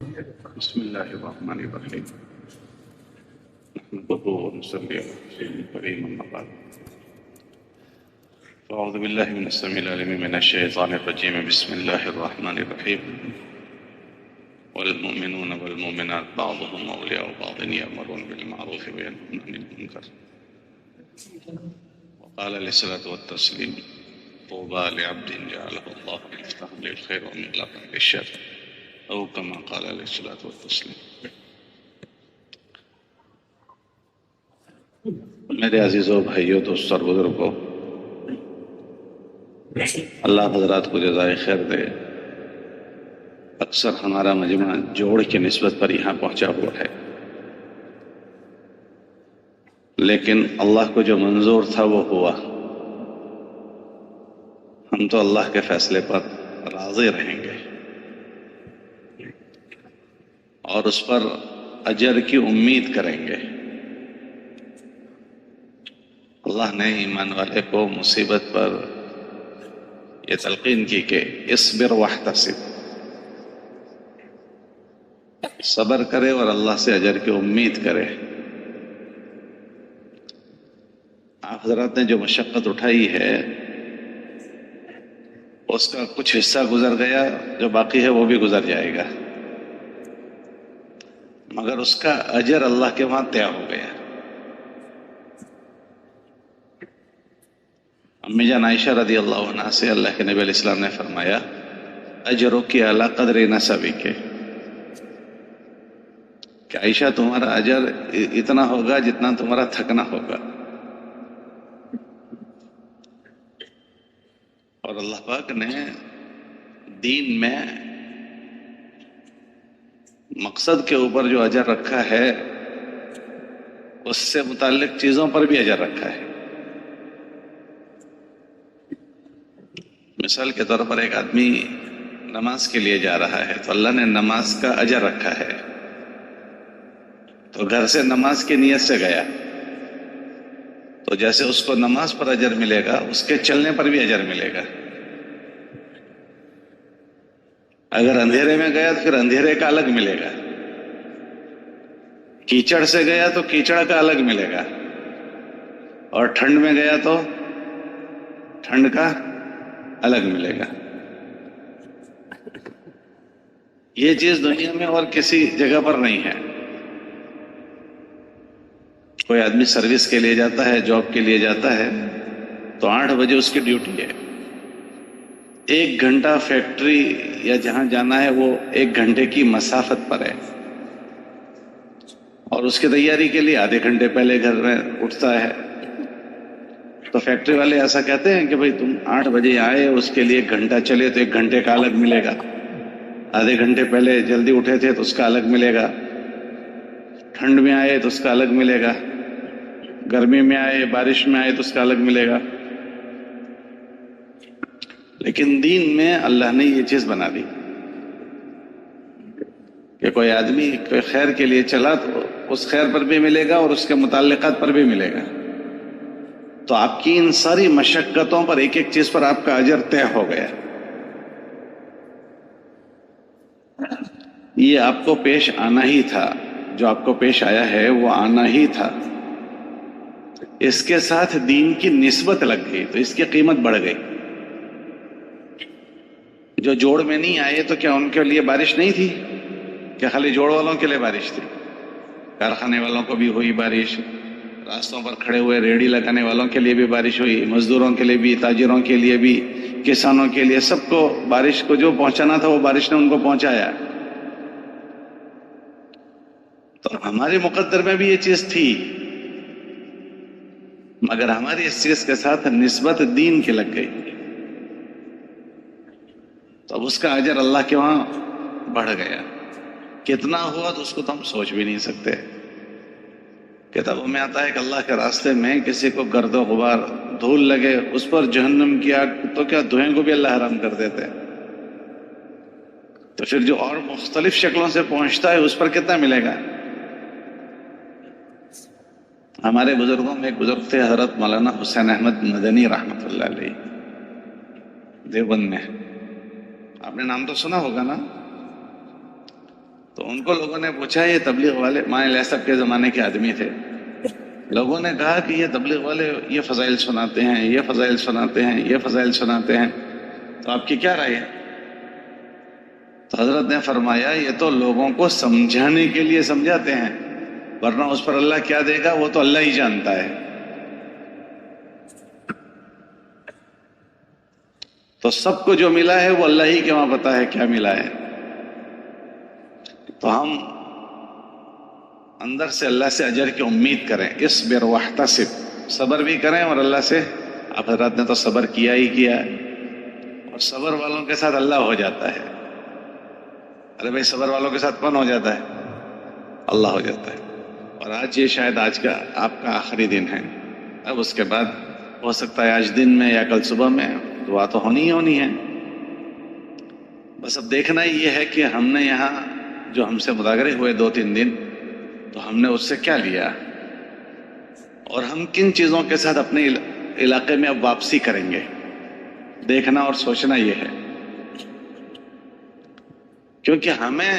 بسم الله الرحمن الرحيم نحمده ونصلي على رسوله الكريم أما بعد أعوذ بالله من السميع العليم من الشيطان الرجيم بسم الله الرحمن الرحيم والمؤمنون والمؤمنات بعضهم أولياء بعض يأمرون بالمعروف وينهون عن المنكر وقال عليه الصلاة والتسليم طوبى لعبد جعله الله مفتاحا للخير ومغلاقا للشر أو كما قال عليه الصلاة والتسليم. میرے عزیزوں بھائیوں دوستوں اور بزرگوں، اللہ حضرات کو جزائے خیر دے۔ اکثر ہمارا مجمع جوڑ کی نسبت پر یہاں پہنچا ہوا ہے، لیکن اللہ کو جو منظور تھا وہ ہوا۔ ہم تو اللہ کے فیصلے پر راضی رہیں گے اور اس پر اجر کی امید کریں گے۔ اللہ نے ایمان والے کو مصیبت پر یہ تلقین کی کہ اصبر واحتسب، صبر کرے اور اللہ سے اجر کی امید کرے۔ آپ حضرات نے جو مشقت اٹھائی ہے اس کا کچھ حصہ گزر گیا، جو باقی ہے وہ بھی گزر جائے گا، مگر اس کا اجر اللہ کے وہاں طے ہو گیا۔ امی جان عائشہ رضی اللہ عنہ سے اللہ کے نبی علیہ السلام نے فرمایا اجرک علی قدر نسبک، کہ عائشہ تمہارا اجر اتنا ہوگا جتنا تمہارا تھکنا ہوگا۔ اور اللہ پاک نے دین میں مقصد کے اوپر جو اجر رکھا ہے اس سے متعلق چیزوں پر بھی اجر رکھا ہے۔ مثال کے طور پر ایک آدمی نماز کے لیے جا رہا ہے تو اللہ نے نماز کا اجر رکھا ہے، تو گھر سے نماز کی نیت سے گیا تو جیسے اس کو نماز پر اجر ملے گا اس کے چلنے پر بھی اجر ملے گا۔ اگر اندھیرے میں گیا تو پھر اندھیرے کا الگ ملے گا، کیچڑ سے گیا تو کیچڑ کا الگ ملے گا، اور ٹھنڈ میں گیا تو ٹھنڈ کا الگ ملے گا۔ یہ چیز دنیا میں اور کسی جگہ پر نہیں ہے۔ کوئی آدمی سروس کے لیے جاتا ہے، جاب کے لیے جاتا ہے تو 8 بجے اس کی ڈیوٹی ہے، 1 گھنٹہ فیکٹری یا جہاں جانا ہے وہ 1 گھنٹے کی مسافت پر ہے، اور اس کی تیاری کے لیے آدھے گھنٹے پہلے گھر میں اٹھتا ہے۔ تو فیکٹری والے ایسا کہتے ہیں کہ بھائی تم 8 بجے آئے، اس کے لیے 1 گھنٹہ چلے تو 1 گھنٹے کا الگ ملے گا، آدھے گھنٹے پہلے جلدی اٹھے تھے تو اس کا الگ ملے گا، ٹھنڈ میں آئے تو اس کا الگ ملے گا، گرمی میں آئے بارش میں آئے تو اس کا الگ ملے گا۔ لیکن دین میں اللہ نے یہ چیز بنا دی کہ کوئی آدمی کوئی خیر کے لیے چلا تو اس خیر پر بھی ملے گا اور اس کے متعلقات پر بھی ملے گا۔ تو آپ کی ان ساری مشقتوں پر ایک ایک چیز پر آپ کا اجر طے ہو گیا۔ یہ آپ کو پیش آنا ہی تھا، جو آپ کو پیش آیا ہے وہ آنا ہی تھا۔ اس کے ساتھ دین کی نسبت لگ گئی تو اس کی قیمت بڑھ گئی۔ جو جوڑ میں نہیں آئے تو کیا ان کے لیے بارش نہیں تھی؟ کیا خالی جوڑ والوں کے لیے بارش تھی؟ کارخانے والوں کو بھی ہوئی بارش، راستوں پر کھڑے ہوئے ریڑھی لگانے والوں کے لیے بھی بارش ہوئی، مزدوروں کے لیے بھی، تاجروں کے لیے بھی، کسانوں کے لیے، سب کو بارش کو جو پہنچانا تھا وہ بارش نے ان کو پہنچایا۔ تو ہمارے مقدر میں بھی یہ چیز تھی، مگر ہماری اس چیز کے ساتھ نسبت دین کی لگ گئی تو اب اس کا اجر اللہ کے وہاں بڑھ گیا۔ کتنا ہوا تو اس کو تو ہم سوچ بھی نہیں سکتے۔ کتابوں میں آتا ہے کہ اللہ کے راستے میں کسی کو گرد و غبار دھول لگے، اس پر جہنم کی آگ تو کیا دھوئیں کو بھی اللہ حرام کر دیتے، تو پھر جو اور مختلف شکلوں سے پہنچتا ہے اس پر کتنا ملے گا۔ ہمارے بزرگوں میں ایک بزرگ تھے حضرت مولانا حسین احمد مدنی رحمۃ اللہ علیہ، دیوبند میں، آپ نے نام تو سنا ہوگا نا۔ تو ان کو لوگوں نے پوچھا یہ تبلیغ والے ماں صاحب کے زمانے کے آدمی تھے، لوگوں نے کہا کہ یہ تبلیغ والے یہ فضائل سناتے ہیں، یہ فضائل سناتے ہیں، یہ فضائل سناتے ہیں، تو آپ کی کیا رائے ہے؟ تو حضرت نے فرمایا یہ تو لوگوں کو سمجھانے کے لیے سمجھاتے ہیں، ورنہ اس پر اللہ کیا دے گا وہ تو اللہ ہی جانتا ہے۔ تو سب کو جو ملا ہے وہ اللہ ہی کے وہاں پتا ہے کیا ملا ہے۔ تو ہم اندر سے اللہ سے اجر کی امید کریں، اصبر واحتسب، صبر بھی کریں اور اللہ سے، آپ حضرات نے تو صبر کیا ہی کیا ہے، اور صبر والوں کے ساتھ اللہ ہو جاتا ہے۔ ارے بھائی صبر والوں کے ساتھ کون ہو جاتا ہے؟ اللہ ہو جاتا ہے۔ اور آج یہ شاید آج کا آپ کا آخری دن ہے، اب اس کے بعد ہو سکتا ہے آج دن میں یا کل صبح میں دعا تو ہونی ہی ہونی ہے۔ بس اب دیکھنا یہ ہے کہ ہم نے یہاں جو ہم سے مذاکرے ہوئے 2-3 دن، تو ہم نے اس سے کیا لیا، اور ہم کن چیزوں کے ساتھ اپنے علاقے میں اب واپسی کریں گے، دیکھنا اور سوچنا یہ ہے۔ کیونکہ ہمیں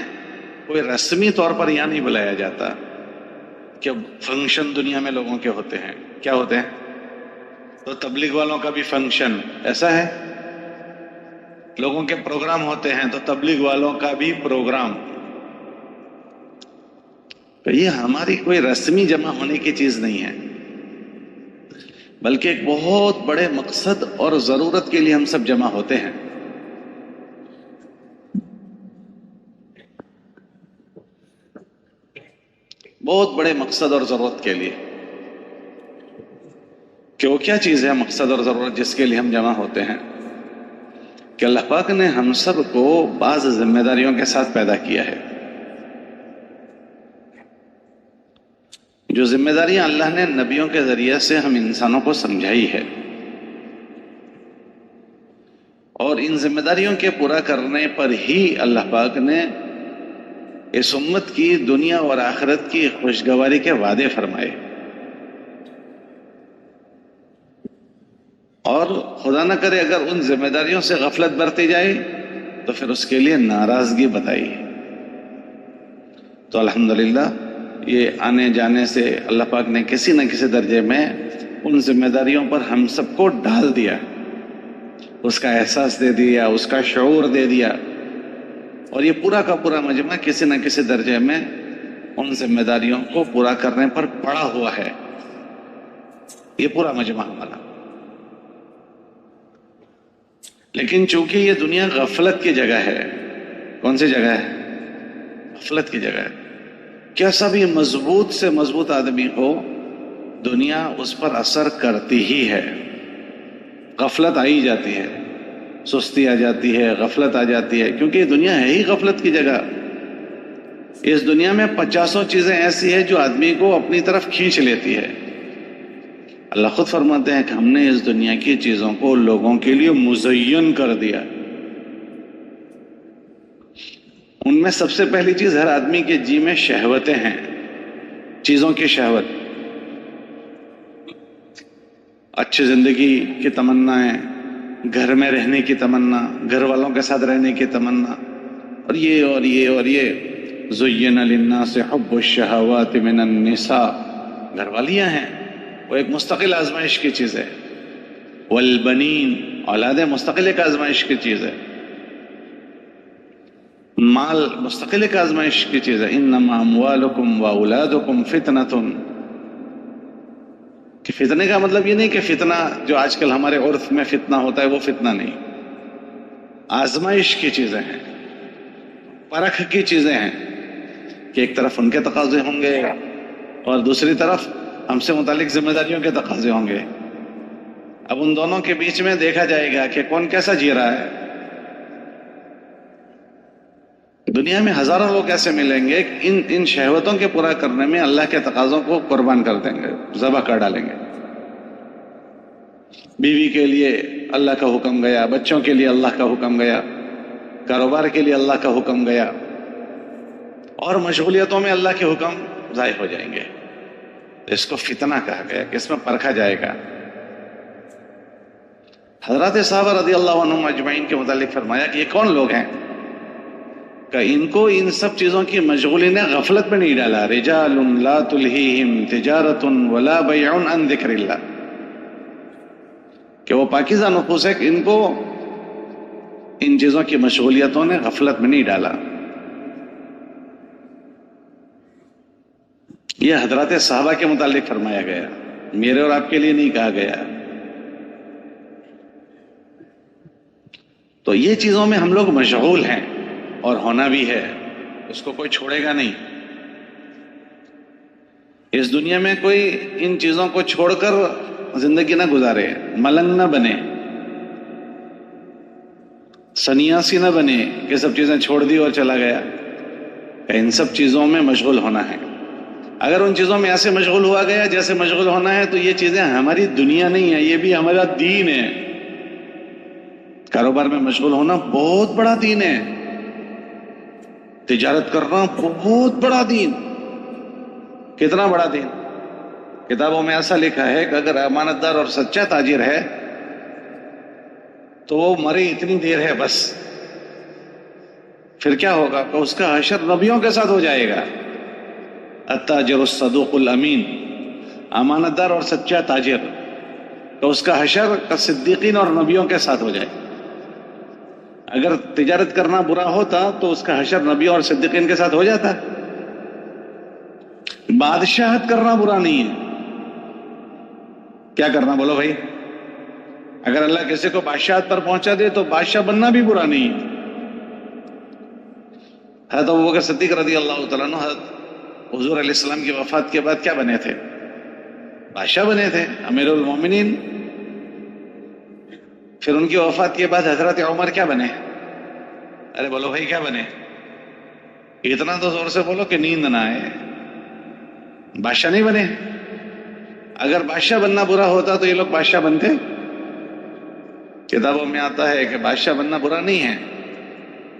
کوئی رسمی طور پر یہاں نہیں بلایا جاتا کہ فنکشن دنیا میں لوگوں کے ہوتے ہیں، کیا ہوتے ہیں؟ تو تبلیغ والوں کا بھی فنکشن ایسا ہے، لوگوں کے پروگرام ہوتے ہیں، تو تبلیغ والوں کا بھی پروگرام۔ تو یہ ہماری کوئی رسمی جمع ہونے کی چیز نہیں ہے، بلکہ ایک بہت بڑے مقصد اور ضرورت کے لیے ہم سب جمع ہوتے ہیں۔ بہت بڑے مقصد اور ضرورت کے لیے۔ کہ وہ کیا چیز ہے مقصد اور ضرورت جس کے لیے ہم جمع ہوتے ہیں؟ کہ اللہ پاک نے ہم سب کو بعض ذمہ داریوں کے ساتھ پیدا کیا ہے۔ جو ذمہ داریاں اللہ نے نبیوں کے ذریعے سے ہم انسانوں کو سمجھائی ہے، اور ان ذمہ داریوں کے پورا کرنے پر ہی اللہ پاک نے اس امت کی دنیا اور آخرت کی خوشگواری کے وعدے فرمائے۔ اور خدا نہ کرے اگر ان ذمہ داریوں سے غفلت برتی جائے تو پھر اس کے لیے ناراضگی بتائی۔ تو الحمدللہ یہ آنے جانے سے اللہ پاک نے کسی نہ کسی درجے میں ان ذمہ داریوں پر ہم سب کو ڈال دیا، اس کا احساس دے دیا، اس کا شعور دے دیا، اور یہ پورا کا پورا مجمع کسی نہ کسی درجے میں ان ذمہ داریوں کو پورا کرنے پر پڑا ہوا ہے، یہ پورا مجمع ہمارا۔ لیکن چونکہ یہ دنیا غفلت کی جگہ ہے، کون سی جگہ ہے؟ غفلت کی جگہ ہے۔ کیسا بھی مضبوط سے مضبوط آدمی ہو، دنیا اس پر اثر کرتی ہی ہے، غفلت آئی جاتی ہے، سستی آ جاتی ہے، غفلت آ جاتی ہے، کیونکہ یہ دنیا ہے ہی غفلت کی جگہ۔ اس دنیا میں 50 چیزیں ایسی ہیں جو آدمی کو اپنی طرف کھینچ لیتی ہے۔ اللہ خود فرماتے ہیں کہ ہم نے اس دنیا کی چیزوں کو لوگوں کے لیے مزین کر دیا۔ ان میں سب سے پہلی چیز ہر آدمی کے جی میں شہوتیں ہیں، چیزوں کی شہوت، اچھی زندگی کی تمنائیں، گھر میں رہنے کی تمنا، گھر والوں کے ساتھ رہنے کی تمنا، اور یہ اور یہ اور یہ۔ زین للناس حب الشہوات من النساء، گھر والیاں ہیں، وہ ایک مستقل آزمائش کی چیز ہے۔ والبنین، اولاد مستقل ایک آزمائش کی چیز ہے۔ مال مستقل ایک آزمائش کی چیز ہے۔ انما اموالکم واولادکم فتنۃ، کہ فتنے کا مطلب یہ نہیں کہ فتنہ جو آج کل ہمارے عرف میں فتنہ ہوتا ہے وہ فتنہ نہیں، آزمائش کی چیزیں ہیں، پرکھ کی چیزیں ہیں، کہ ایک طرف ان کے تقاضے ہوں گے اور دوسری طرف ہم سے متعلق ذمہ داریوں کے تقاضے ہوں گے۔ اب ان دونوں کے بیچ میں دیکھا جائے گا کہ کون کیسا جی رہا ہے۔ دنیا میں ہزاروں لوگ ایسے ملیں گے ان شہوتوں کے پورا کرنے میں اللہ کے تقاضوں کو قربان کر دیں گے، ذبح کر ڈالیں گے۔ بیوی کے لیے اللہ کا حکم گیا، بچوں کے لیے اللہ کا حکم گیا، کاروبار کے لیے اللہ کا حکم گیا، اور مشغولیتوں میں اللہ کے حکم ضائع ہو جائیں گے۔ اس کو فتنہ کہا گیا کہ اس میں پرکھا جائے گا۔ حضرات صحابہ رضی اللہ عنہم اجمعین کے متعلق فرمایا کہ یہ کون لوگ ہیں؟ کہ ان کو ان سب چیزوں کی مشغولی نے غفلت میں نہیں ڈالا. رجال لا تلہیہم تجارت ولا بیع عن ذکر اللہ، کہ وہ پاکیزہ نفوس ہے کہ ان کو ان چیزوں کی مشغولیتوں نے غفلت میں نہیں ڈالا. یہ حضرات صحابہ کے متعلق فرمایا گیا، میرے اور آپ کے لیے نہیں کہا گیا. تو یہ چیزوں میں ہم لوگ مشغول ہیں، اور ہونا بھی ہے، اس کو کوئی چھوڑے گا نہیں. اس دنیا میں کوئی ان چیزوں کو چھوڑ کر زندگی نہ گزارے، ملنگ نہ بنے، سنیاسی نہ بنے کہ سب چیزیں چھوڑ دی اور چلا گیا. ان سب چیزوں میں مشغول ہونا ہے. اگر ان چیزوں میں ایسے مشغول ہوا گیا جیسے مشغول ہونا ہے تو یہ چیزیں ہماری دنیا نہیں ہے، یہ بھی ہمارا دین ہے. کاروبار میں مشغول ہونا بہت بڑا دین ہے، تجارت کرنا بہت بڑا دین. کتنا بڑا دین؟ کتابوں میں ایسا لکھا ہے کہ اگر امانت دار اور سچا تاجر ہے تو وہ مرے اتنی دیر ہے بس، پھر کیا ہوگا کہ اس کا حشر نبیوں کے ساتھ ہو جائے گا. التاجر الصدوق الامین، امانت دار اور سچا تاجر، تو اس کا حشر صدیقین اور نبیوں کے ساتھ ہو جائے. اگر تجارت کرنا برا ہوتا تو اس کا حشر نبیوں اور صدیقین کے ساتھ ہو جاتا. بادشاہت کرنا برا نہیں ہے. کیا کرنا بولو بھائی؟ اگر اللہ کسی کو بادشاہت پر پہنچا دے تو بادشاہ بننا بھی برا نہیں ہے. حضرت ابوبکر صدیق رضی اللہ تعالیٰ عنہ حضور علیہ السلام کی وفات کے بعد کیا بنے تھے؟ بادشاہ بنے تھے، امیر المومنین. پھر ان کی وفات کے بعد حضرت عمر کیا بنے؟ ارے بولو بھائی کیا بنے؟ اتنا تو زور سے بولو کہ نیند نہ آئے. بادشاہ نہیں بنے. اگر بادشاہ بننا برا ہوتا تو یہ لوگ بادشاہ بنتے؟ کتابوں میں آتا ہے کہ بادشاہ بننا برا نہیں ہے،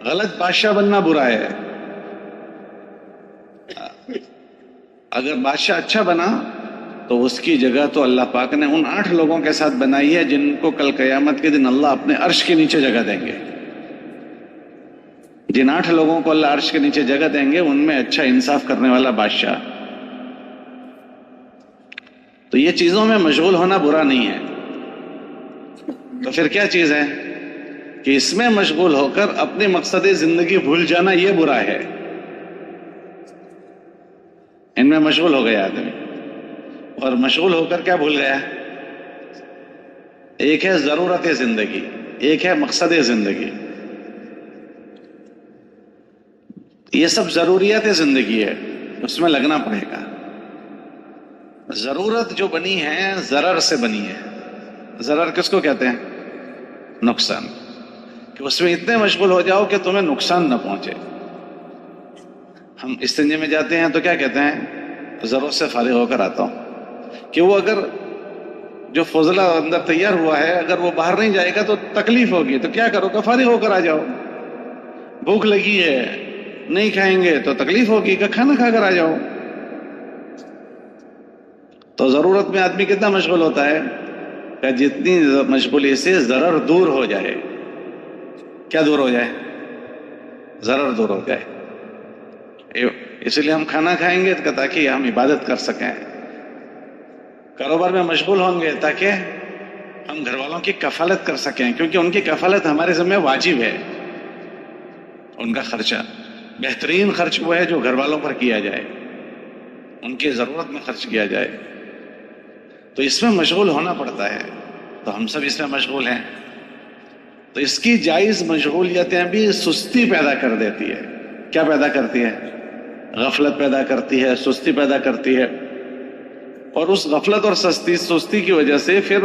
غلط بادشاہ بننا برا ہے. اگر بادشاہ اچھا بنا تو اس کی جگہ تو اللہ پاک نے ان 8 لوگوں کے ساتھ بنائی ہے جن کو کل قیامت کے دن اللہ اپنے عرش کے نیچے جگہ دیں گے. جن 8 لوگوں کو اللہ عرش کے نیچے جگہ دیں گے ان میں اچھا انصاف کرنے والا بادشاہ. تو یہ چیزوں میں مشغول ہونا برا نہیں ہے. تو پھر کیا چیز ہے کہ اس میں مشغول ہو کر اپنے مقصد زندگی بھول جانا، یہ برا ہے. ان میں مشغول ہو گیا آدمی، اور مشغول ہو کر کیا بھول گیا؟ ایک ہے ضرورت زندگی، ایک ہے مقصد زندگی. یہ سب ضروریات زندگی ہے، اس میں لگنا پڑے گا. ضرورت جو بنی ہے ضرر سے بنی ہے. ضرر کس کو کہتے ہیں؟ نقصان. کہ اس میں اتنے مشغول ہو جاؤ کہ تمہیں نقصان نہ پہنچے. ہم استنجے میں جاتے ہیں تو کیا کہتے ہیں؟ ضرورت سے فارغ ہو کر آتا ہوں. کہ وہ اگر جو فضلہ اندر تیار ہوا ہے اگر وہ باہر نہیں جائے گا تو تکلیف ہوگی، تو کیا کرو کہ فارغ ہو کر آ جاؤ. بھوک لگی ہے نہیں کھائیں گے تو تکلیف ہوگی کہ کھانا کھا کر آ جاؤ. تو ضرورت میں آدمی کتنا مشغول ہوتا ہے کہ جتنی مشغولی سے ضرر دور ہو جائے. کیا دور ہو جائے؟ ضرر دور ہو جائے. اس لیے ہم کھانا کھائیں گے تاکہ ہم عبادت کر سکیں. کاروبار میں مشغول ہوں گے تاکہ ہم گھر والوں کی کفالت کر سکیں، کیونکہ ان کی کفالت ہمارے ذمہ واجب ہے. ان کا خرچہ بہترین خرچ وہ ہے جو گھر والوں پر کیا جائے، ان کی ضرورت میں خرچ کیا جائے. تو اس میں مشغول ہونا پڑتا ہے. تو ہم سب اس میں مشغول ہیں. تو اس کی جائز مشغولیتیں بھی سستی پیدا کر دیتی ہے. کیا پیدا کرتی ہے؟ غفلت پیدا کرتی ہے، سستی پیدا کرتی ہے. اور اس غفلت اور سستی کی وجہ سے پھر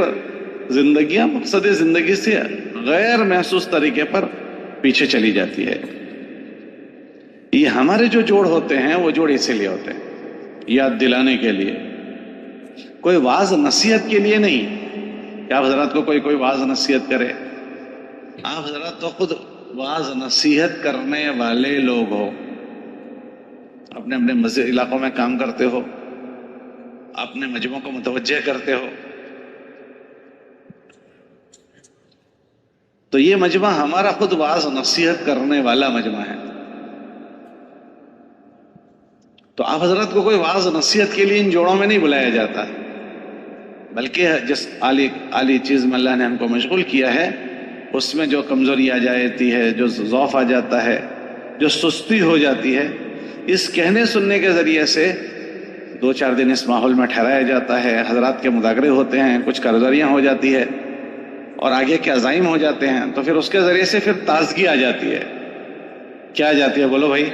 زندگیاں مقصد زندگی سے غیر محسوس طریقے پر پیچھے چلی جاتی ہے. یہ ہمارے جو جوڑ ہوتے ہیں وہ جوڑ اسی لیے ہوتے ہیں، یاد دلانے کے لیے، کوئی واعظ نصیحت کے لیے نہیں کہ آپ حضرات کو کوئی واعظ نصیحت کرے. آپ حضرات تو خود واعظ نصیحت کرنے والے لوگ ہو، اپنے اپنے مسجد علاقوں میں کام کرتے ہو، اپنے مجموعوں کو متوجہ کرتے ہو. تو یہ مجمع ہمارا خود واعظ نصیحت کرنے والا مجمع ہے. تو آپ حضرت کو کوئی واعظ نصیحت کے لیے ان جوڑوں میں نہیں بلایا جاتا، بلکہ جس عالی چیز میں اللہ نے ہم کو مشغول کیا ہے اس میں جو کمزوری آ جاتی ہے، جو ضعف آ جاتا ہے، جو سستی ہو جاتی ہے، اس کہنے سننے کے ذریعے سے 2-4 دن اس ماحول میں ٹھہرایا جاتا ہے، حضرات کے مذاکرے ہوتے ہیں، کچھ کارگزاریاں ہو جاتی ہے اور آگے کے عزائم ہو جاتے ہیں، تو پھر اس کے ذریعے سے پھر تازگی آ جاتی ہے. کیا آ جاتی ہے بولو بھائی؟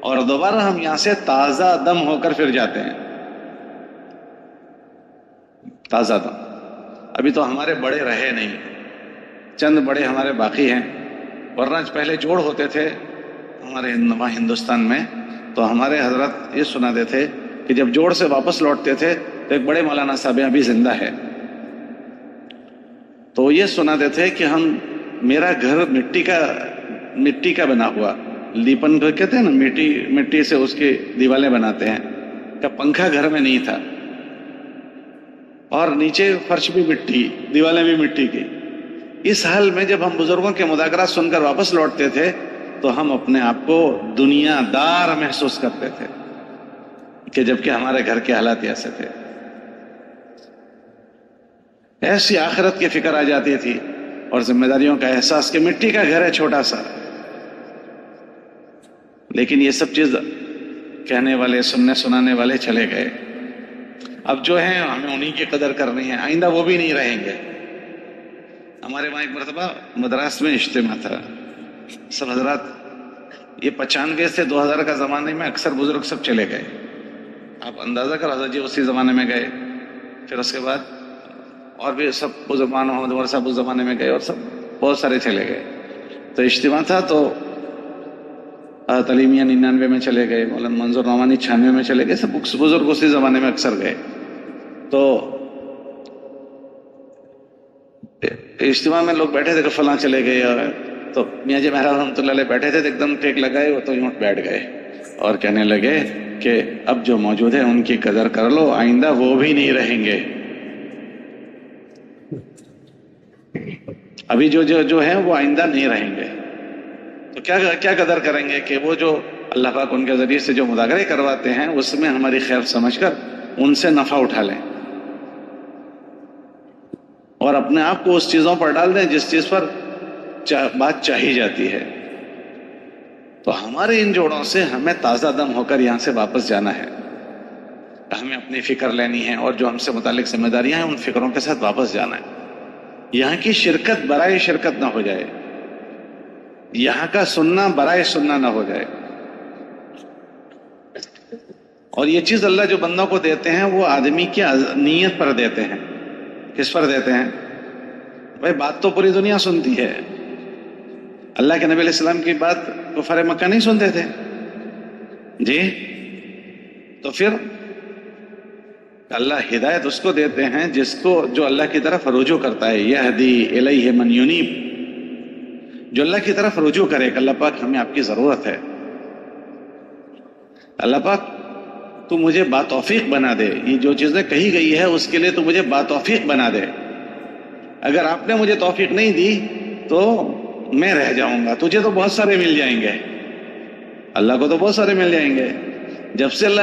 اور دوبارہ ہم یہاں سے تازہ دم ہو کر پھر جاتے ہیں. تازہ دم. ابھی تو ہمارے بڑے رہے نہیں، چند بڑے ہمارے باقی ہیں، ورنہ پہلے جوڑ ہوتے تھے ہمارے ہندوستان میں. تو ہمارے حضرت یہ سناتے تھے کہ جب جوڑ سے واپس لوٹتے تھے تو ایک بڑے مولانا صاحب ابھی زندہ ہے، تو یہ سناتے تھے کہ میرا گھر مٹی کا بنا ہوا، لیپن کو کہتے ہیں نا، مٹی سے اس کی دیوالیں بناتے ہیں، کا پنکھا گھر میں نہیں تھا اور نیچے فرش بھی مٹی، دیوالیں بھی مٹی کی. اس حال میں جب ہم بزرگوں کے مذاکرات سن کر واپس لوٹتے تھے تو ہم اپنے آپ کو دنیا دار محسوس کرتے تھے، کہ جبکہ ہمارے گھر کے حالات ایسے تھے. ایسی آخرت کی فکر آ جاتی تھی اور ذمہ داریوں کا احساس کہ مٹی کا گھر ہے چھوٹا سا. لیکن یہ سب چیز کہنے والے، سننے سنانے والے چلے گئے. اب جو ہیں ہمیں انہی کی قدر کرنی ہے، آئندہ وہ بھی نہیں رہیں گے. ہمارے وہاں ایک مرتبہ مدراس میں اجتماع تھا، سب حضرات، یہ 95 سے 2000 کا زمانے میں اکثر بزرگ سب چلے گئے. آپ اندازہ کر حضرت جی اسی زمانے میں گئے، پھر اس کے بعد اور بھی سب بزرگان محمد عمر صاحب اس زمانے میں گئے اور سب بہت سارے چلے گئے. تو اجتماع تھا تو تعلیمیہ 99 میں چلے گئے، مولانا منظور نعمانی 96 میں چلے گئے، سب بزرگ اسی زمانے میں اکثر گئے. تو اجتماع میں لوگ بیٹھے تھے کہ فلاں چلے گئے، تو میاں جی مہراج رحمۃ اللہ علیہ بیٹھے تھے تو ایک دم ٹیک لگائے وہ تو یوں بیٹھ گئے اور کہنے لگے کہ اب جو موجود ہے ان کی قدر کر لو، آئندہ وہ بھی نہیں رہیں گے. ابھی جو ہے وہ آئندہ نہیں رہیں گے، تو کیا قدر کریں گے کہ وہ جو اللہ پاک ان کے ذریعے سے جو مذاکرے کرواتے ہیں اس میں ہماری خیر سمجھ کر ان سے نفع اٹھا لیں اور اپنے آپ کو اس چیزوں پر ڈال دیں جس چیز پر بات چاہی جاتی ہے. تو ہمارے ان جوڑوں سے ہمیں تازہ دم ہو کر یہاں سے واپس جانا ہے، ہمیں اپنی فکر لینی ہے اور جو ہم سے متعلق ذمہ داریاں ہیں ان فکروں کے ساتھ واپس جانا ہے. یہاں کی شرکت برائے شرکت نہ ہو جائے، یہاں کا سننا برائے سننا نہ ہو جائے. اور یہ چیز اللہ جو بندوں کو دیتے ہیں وہ آدمی کی نیت پر دیتے ہیں. کس پر دیتے ہیں بھائی؟ بات تو پوری دنیا سنتی ہے، اللہ کے نبی علیہ السلام کی بات کفار مکہ نہیں سنتے تھے جی. تو پھر اللہ ہدایت اس کو دیتے ہیں جس کو جو اللہ کی طرف رجوع کرتا ہے. یہدی الیہ من ینیب، جو اللہ کی طرف رجوع کرے کہ اللہ پاک ہمیں آپ کی ضرورت ہے، اللہ پاک تو مجھے باتوفیق بنا دے، یہ جو چیزیں کہی گئی ہے اس کے لیے تو مجھے باتوفیق بنا دے. اگر آپ نے مجھے توفیق نہیں دی تو میں رہ جاؤں گا. تجھے تو بہت سارے مل جائیں گے، اللہ کو تو بہت سارے مل جائیں گے. جب سے اللہ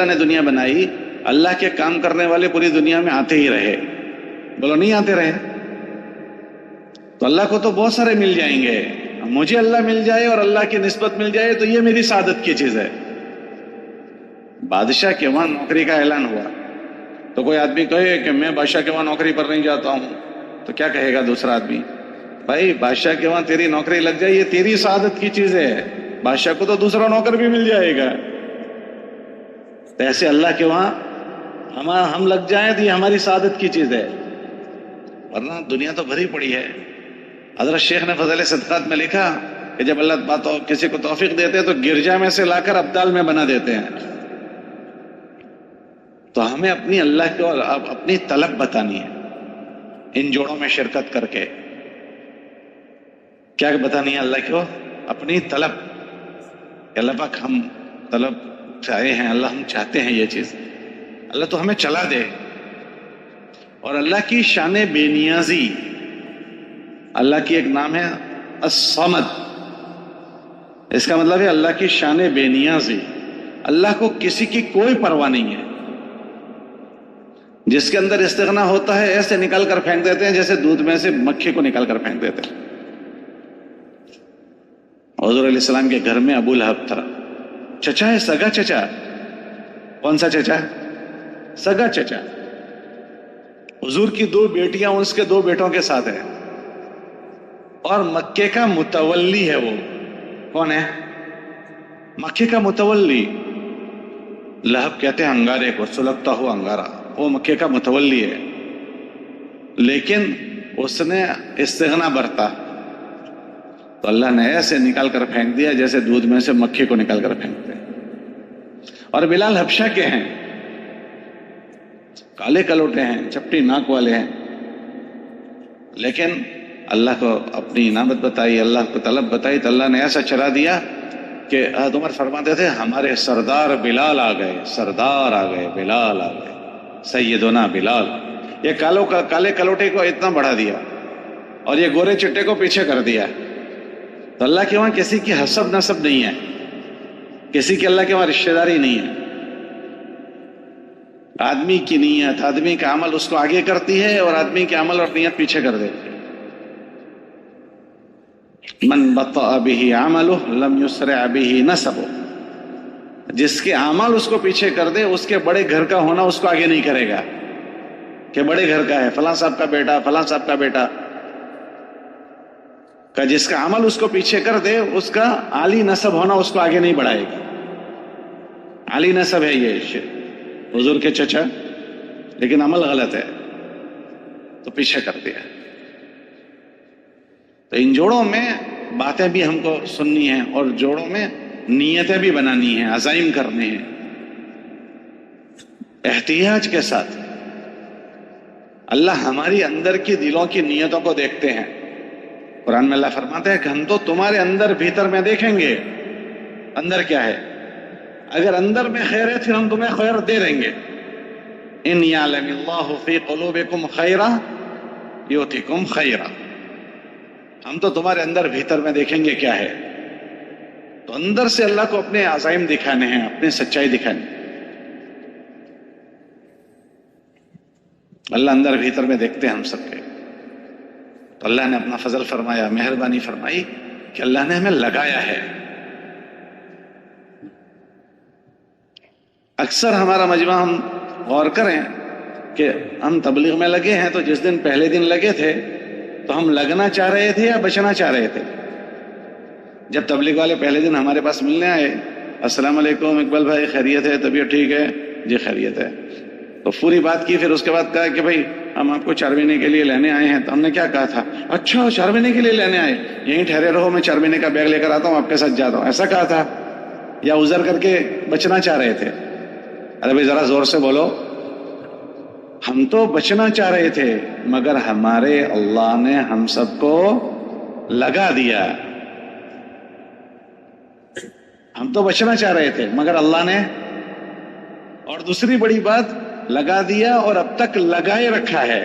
نے دنیا بنائی، اللہ کے کام کرنے والے پوری دنیا میں آتے ہی رہے. بولو نہیں آتے رہے؟ تو اللہ کو تو بہت سارے مل جائیں گے. مجھے اللہ مل جائے اور اللہ کی نسبت مل جائے تو یہ میری سعادت کی چیز ہے. بادشاہ کے وہاں نوکری کا اعلان ہوا تو کوئی آدمی کہے کہ میں بادشاہ کے وہاں نوکری پر نہیں جاتا ہوں، تو کیا کہے گا دوسرا آدمی؟ بھائی بادشاہ کے وہاں تیری نوکری لگ جائے یہ تیری سعادت کی چیز ہے، بادشاہ کو تو دوسرا نوکر بھی مل جائے گا. تو ایسے اللہ کے وہاں ہم لگ جائیں تو یہ ہماری سعادت کی چیز ہے، ورنہ دنیا تو بھری پڑی ہے. حضرت شیخ نے فضائل صدقات میں لکھا کہ جب اللہ کسی کو توفیق دیتے ہیں تو گرجا میں سے لا کر ابدال میں بنا دیتے ہیں. تو ہمیں اپنی اللہ کو اپنی طلب بتانی ہے ان جوڑوں میں شرکت کر کے. کیا بتانی ہے اللہ کو؟ اپنی طلب. اللہ پاک ہم طلب چاہے ہیں، اللہ ہم چاہتے ہیں یہ چیز، اللہ تو ہمیں چلا دے. اور اللہ کی شان بے نیازی، اللہ کی ایک نام ہے الصمد. اس کا مطلب ہے اللہ کی شان بے نیازی، اللہ کو کسی کی کوئی پرواہ نہیں ہے. جس کے اندر استغنا ہوتا ہے ایسے نکال کر پھینک دیتے ہیں جیسے دودھ میں سے مکھی کو نکال کر پھینک دیتے ہیں. حضور علیہ السلام کے گھر میں ابو لہب تھا، چچا ہے، سگا چچا. کون سا چچا؟ سگا چچا. حضور کی 2 بیٹیاں اس کے 2 بیٹوں کے ساتھ ہیں، اور مکے کا متولی ہے. وہ کون ہے؟ مکے کا متولی. لہب کہتے ہیں انگارے کو، سلگتا ہوا انگارہ. وہ مکے کا متولی ہے، لیکن اس نے استغنا برتا تو اللہ نے ایسے نکال کر پھینک دیا جیسے دودھ میں سے مکھی کو نکال کر پھینکتے. اور بلال حبشہ کے ہیں، کالے کلوٹے ہیں، چپٹی ناک والے ہیں، لیکن اللہ کو اپنی انعامت بتائی، اللہ کو طلب بتائی تو اللہ نے ایسا چلا دیا کہ حضرت عمر فرماتے تھے ہمارے سردار بلال آ گئے، سردار آ گئے، بلال آ گئے، سیدنا بلال. یہ کالے کلوٹے کو اتنا بڑھا دیا اور یہ گورے چٹے کو پیچھے کر دیا. تو اللہ کے وہاں کسی کی حسب نسب نہیں ہے، کسی کی اللہ کے وہاں رشتہ داری نہیں ہے. آدمی کی نیت، آدمی کا عمل اس کو آگے کرتی ہے اور آدمی کے عمل اور نیت پیچھے کر دیتی ہے. من بطأ به عمله لم يسرع به نسبه. جس کے اعمال اس کو پیچھے کر دے، اس کے بڑے گھر کا ہونا اس کو آگے نہیں کرے گا کہ بڑے گھر کا ہے، فلاں صاحب کا بیٹا، فلاں صاحب کا بیٹا کا. جس کا عمل اس کو پیچھے کر دے، اس کا عالی نسب ہونا اس کو آگے نہیں بڑھائے گا. عالی نسب ہے یہ حضور کے چچا، لیکن عمل غلط ہے تو پیچھے کر دیا. تو ان جوڑوں میں باتیں بھی ہم کو سننی ہیں اور جوڑوں میں نیتیں بھی بنانی ہیں، عزائم کرنے ہیں احتیاج کے ساتھ. اللہ ہماری اندر کی دلوں کی نیتوں کو دیکھتے ہیں. قرآن میں اللہ فرماتے ہیں کہ ہم تو تمہارے اندر بھیتر میں دیکھیں گے اندر کیا ہے. اگر اندر میں خیر ہے پھر ہم تمہیں خیر دے دیں گے. ان یعلم اللہ فی قلوبکم خیرا یؤتکم خیرا. ہم تو تمہارے اندر بھیتر میں دیکھیں گے کیا ہے. تو اندر سے اللہ کو اپنے عزائم دکھانے ہیں، اپنی سچائی دکھانی. اللہ اندر بھیتر میں دیکھتے ہیں ہم سب کے. تو اللہ نے اپنا فضل فرمایا، مہربانی فرمائی کہ اللہ نے ہمیں لگایا ہے. اکثر ہمارا مجمع ہم غور کریں کہ ہم تبلیغ میں لگے ہیں تو جس دن پہلے دن لگے تھے تو ہم لگنا چاہ رہے تھے یا بچنا چاہ رہے تھے. جب تبلیغ والے پہلے دن ہمارے پاس ملنے آئے، السلام علیکم اقبال بھائی، خیریت ہے؟ طبیعت ٹھیک ہے؟ جی خیریت ہے. تو پوری بات کی، پھر اس کے بعد کہا کہ بھائی ہم آپ کو 4 مہینے کے لیے لینے آئے ہیں. تو ہم نے کیا کہا تھا؟ اچھا 4 مہینے کے لیے لینے آئے، یہیں ٹھہرے رہو، میں 4 مہینے کا بیگ لے کر آتا ہوں، آپ کے ساتھ جاتا ہوں، ایسا کہا تھا؟ یا عذر کر کے بچنا چاہ رہے تھے؟ ارے بھائی ذرا زور سے بولو. ہم تو بچنا چاہ رہے تھے مگر ہمارے اللہ نے ہم سب کو لگا دیا. ہم تو بچنا چاہ رہے تھے مگر اللہ نے، اور دوسری بڑی بات، لگا دیا اور اب تک لگائے رکھا ہے.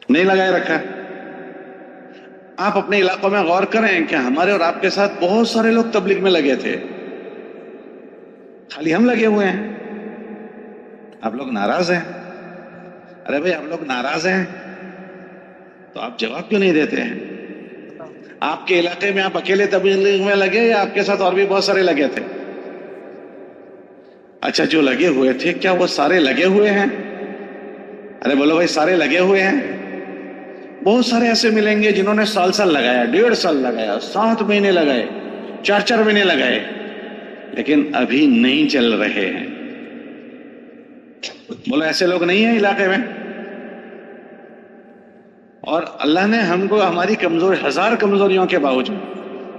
نہیں لگائے رکھا. آپ اپنے علاقوں میں غور کریں کہ ہمارے اور آپ کے ساتھ بہت سارے لوگ تبلیغ میں لگے تھے، خالی ہم لگے ہوئے ہیں. آپ لوگ ناراض ہیں. ارے بھائی آپ لوگ ناراض ہیں تو آپ جواب کیوں نہیں دیتے ہیں؟ آپ کے علاقے میں آپ اکیلے تبلیغ میں لگے یا آپ کے ساتھ اور بھی بہت سارے لگے تھے؟ اچھا جو لگے ہوئے تھے کیا وہ سارے لگے ہوئے ہیں؟ ارے بولو بھائی سارے لگے ہوئے ہیں؟ بہت سارے ایسے ملیں گے جنہوں نے سال لگایا، 1.5 سال لگایا، 7 مہینے لگائے، 4 مہینے لگائے، لیکن ابھی نہیں چل رہے ہیں. بولو ایسے لوگ نہیں ہیں علاقے میں؟ اور اللہ نے ہم کو ہماری ہزار کمزوریوں کے باوجود،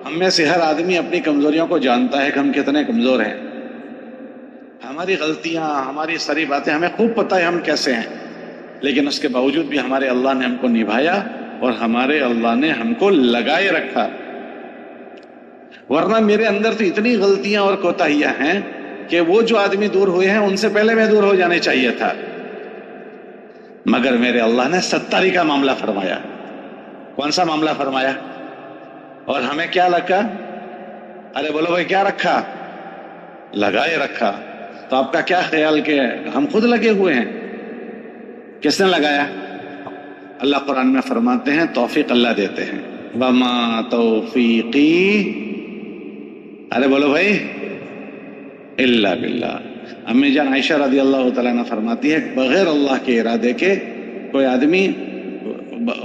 ہم میں سے ہر آدمی اپنی کمزوریوں کو جانتا ہے کہ ہم کتنے کمزور ہیں. ہماری غلطیاں، ہماری ساری باتیں ہمیں خوب پتہ ہے ہم کیسے ہیں، لیکن اس کے باوجود بھی ہمارے اللہ نے ہم کو نبھایا اور ہمارے اللہ نے ہم کو لگائے رکھا. ورنہ میرے اندر تو اتنی غلطیاں اور کوتاہیاں ہیں کہ وہ جو آدمی دور ہوئے ہیں ان سے پہلے میں دور ہو جانے چاہیے تھا، مگر میرے اللہ نے 70 کا معاملہ فرمایا. کون سا معاملہ فرمایا؟ اور ہمیں کیا رکھا؟ ارے بولو بھائی کیا رکھا؟ لگائے رکھا. تو آپ کا کیا خیال کہ ہم خود لگے ہوئے ہیں؟ کس نے لگایا؟ اللہ قرآن میں فرماتے ہیں توفیق اللہ دیتے ہیں. وما توفیقی، ارے بولو بھائی، الا باللہ. امی جان عائشہ رضی اللہ تعالیٰ عنہ فرماتی ہے بغیر اللہ کے ارادے کے کوئی آدمی،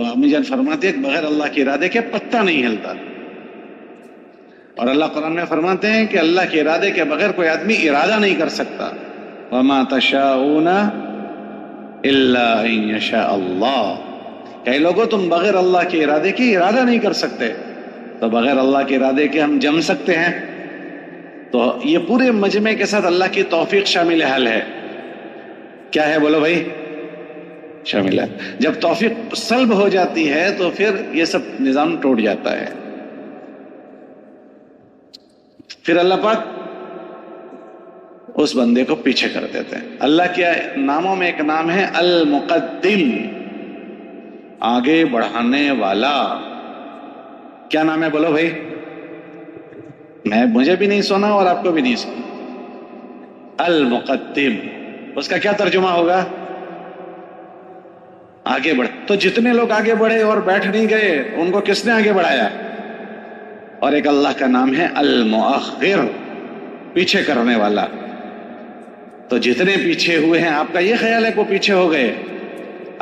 امی جان فرماتی ہے بغیر اللہ کے ارادے کے پتہ نہیں ہلتا. اور اللہ قرآن میں فرماتے ہیں کہ اللہ کے ارادے کے بغیر کوئی آدمی ارادہ نہیں کر سکتا. وما تشاؤون الا ان یشاء اللہ. کئی لوگوں تم بغیر اللہ کے ارادے کے ارادہ نہیں کر سکتے، تو بغیر اللہ کے ارادے کے ہم جم سکتے ہیں؟ تو یہ پورے مجمع کے ساتھ اللہ کی توفیق شامل حال ہے. کیا ہے بولو بھائی؟ شامل ہے. جب توفیق سلب ہو جاتی ہے تو پھر یہ سب نظام ٹوٹ جاتا ہے. پھر اللہ پاک اس بندے کو پیچھے کر دیتے ہیں. اللہ کے ناموں میں ایک نام ہے المقدم، آگے بڑھانے والا. کیا نام ہے بولو بھائی؟ مجھے بھی نہیں سنا اور آپ کو بھی نہیں سنا. المقدم، اس کا کیا ترجمہ ہوگا؟ آگے بڑھ. تو جتنے لوگ آگے بڑھے اور بیٹھ نہیں گئے ان کو کس نے آگے بڑھایا؟ اور ایک اللہ کا نام ہے المؤخر، پیچھے کرنے والا. تو جتنے پیچھے ہوئے ہیں آپ کا یہ خیال ہے کہ وہ پیچھے ہو گئے؟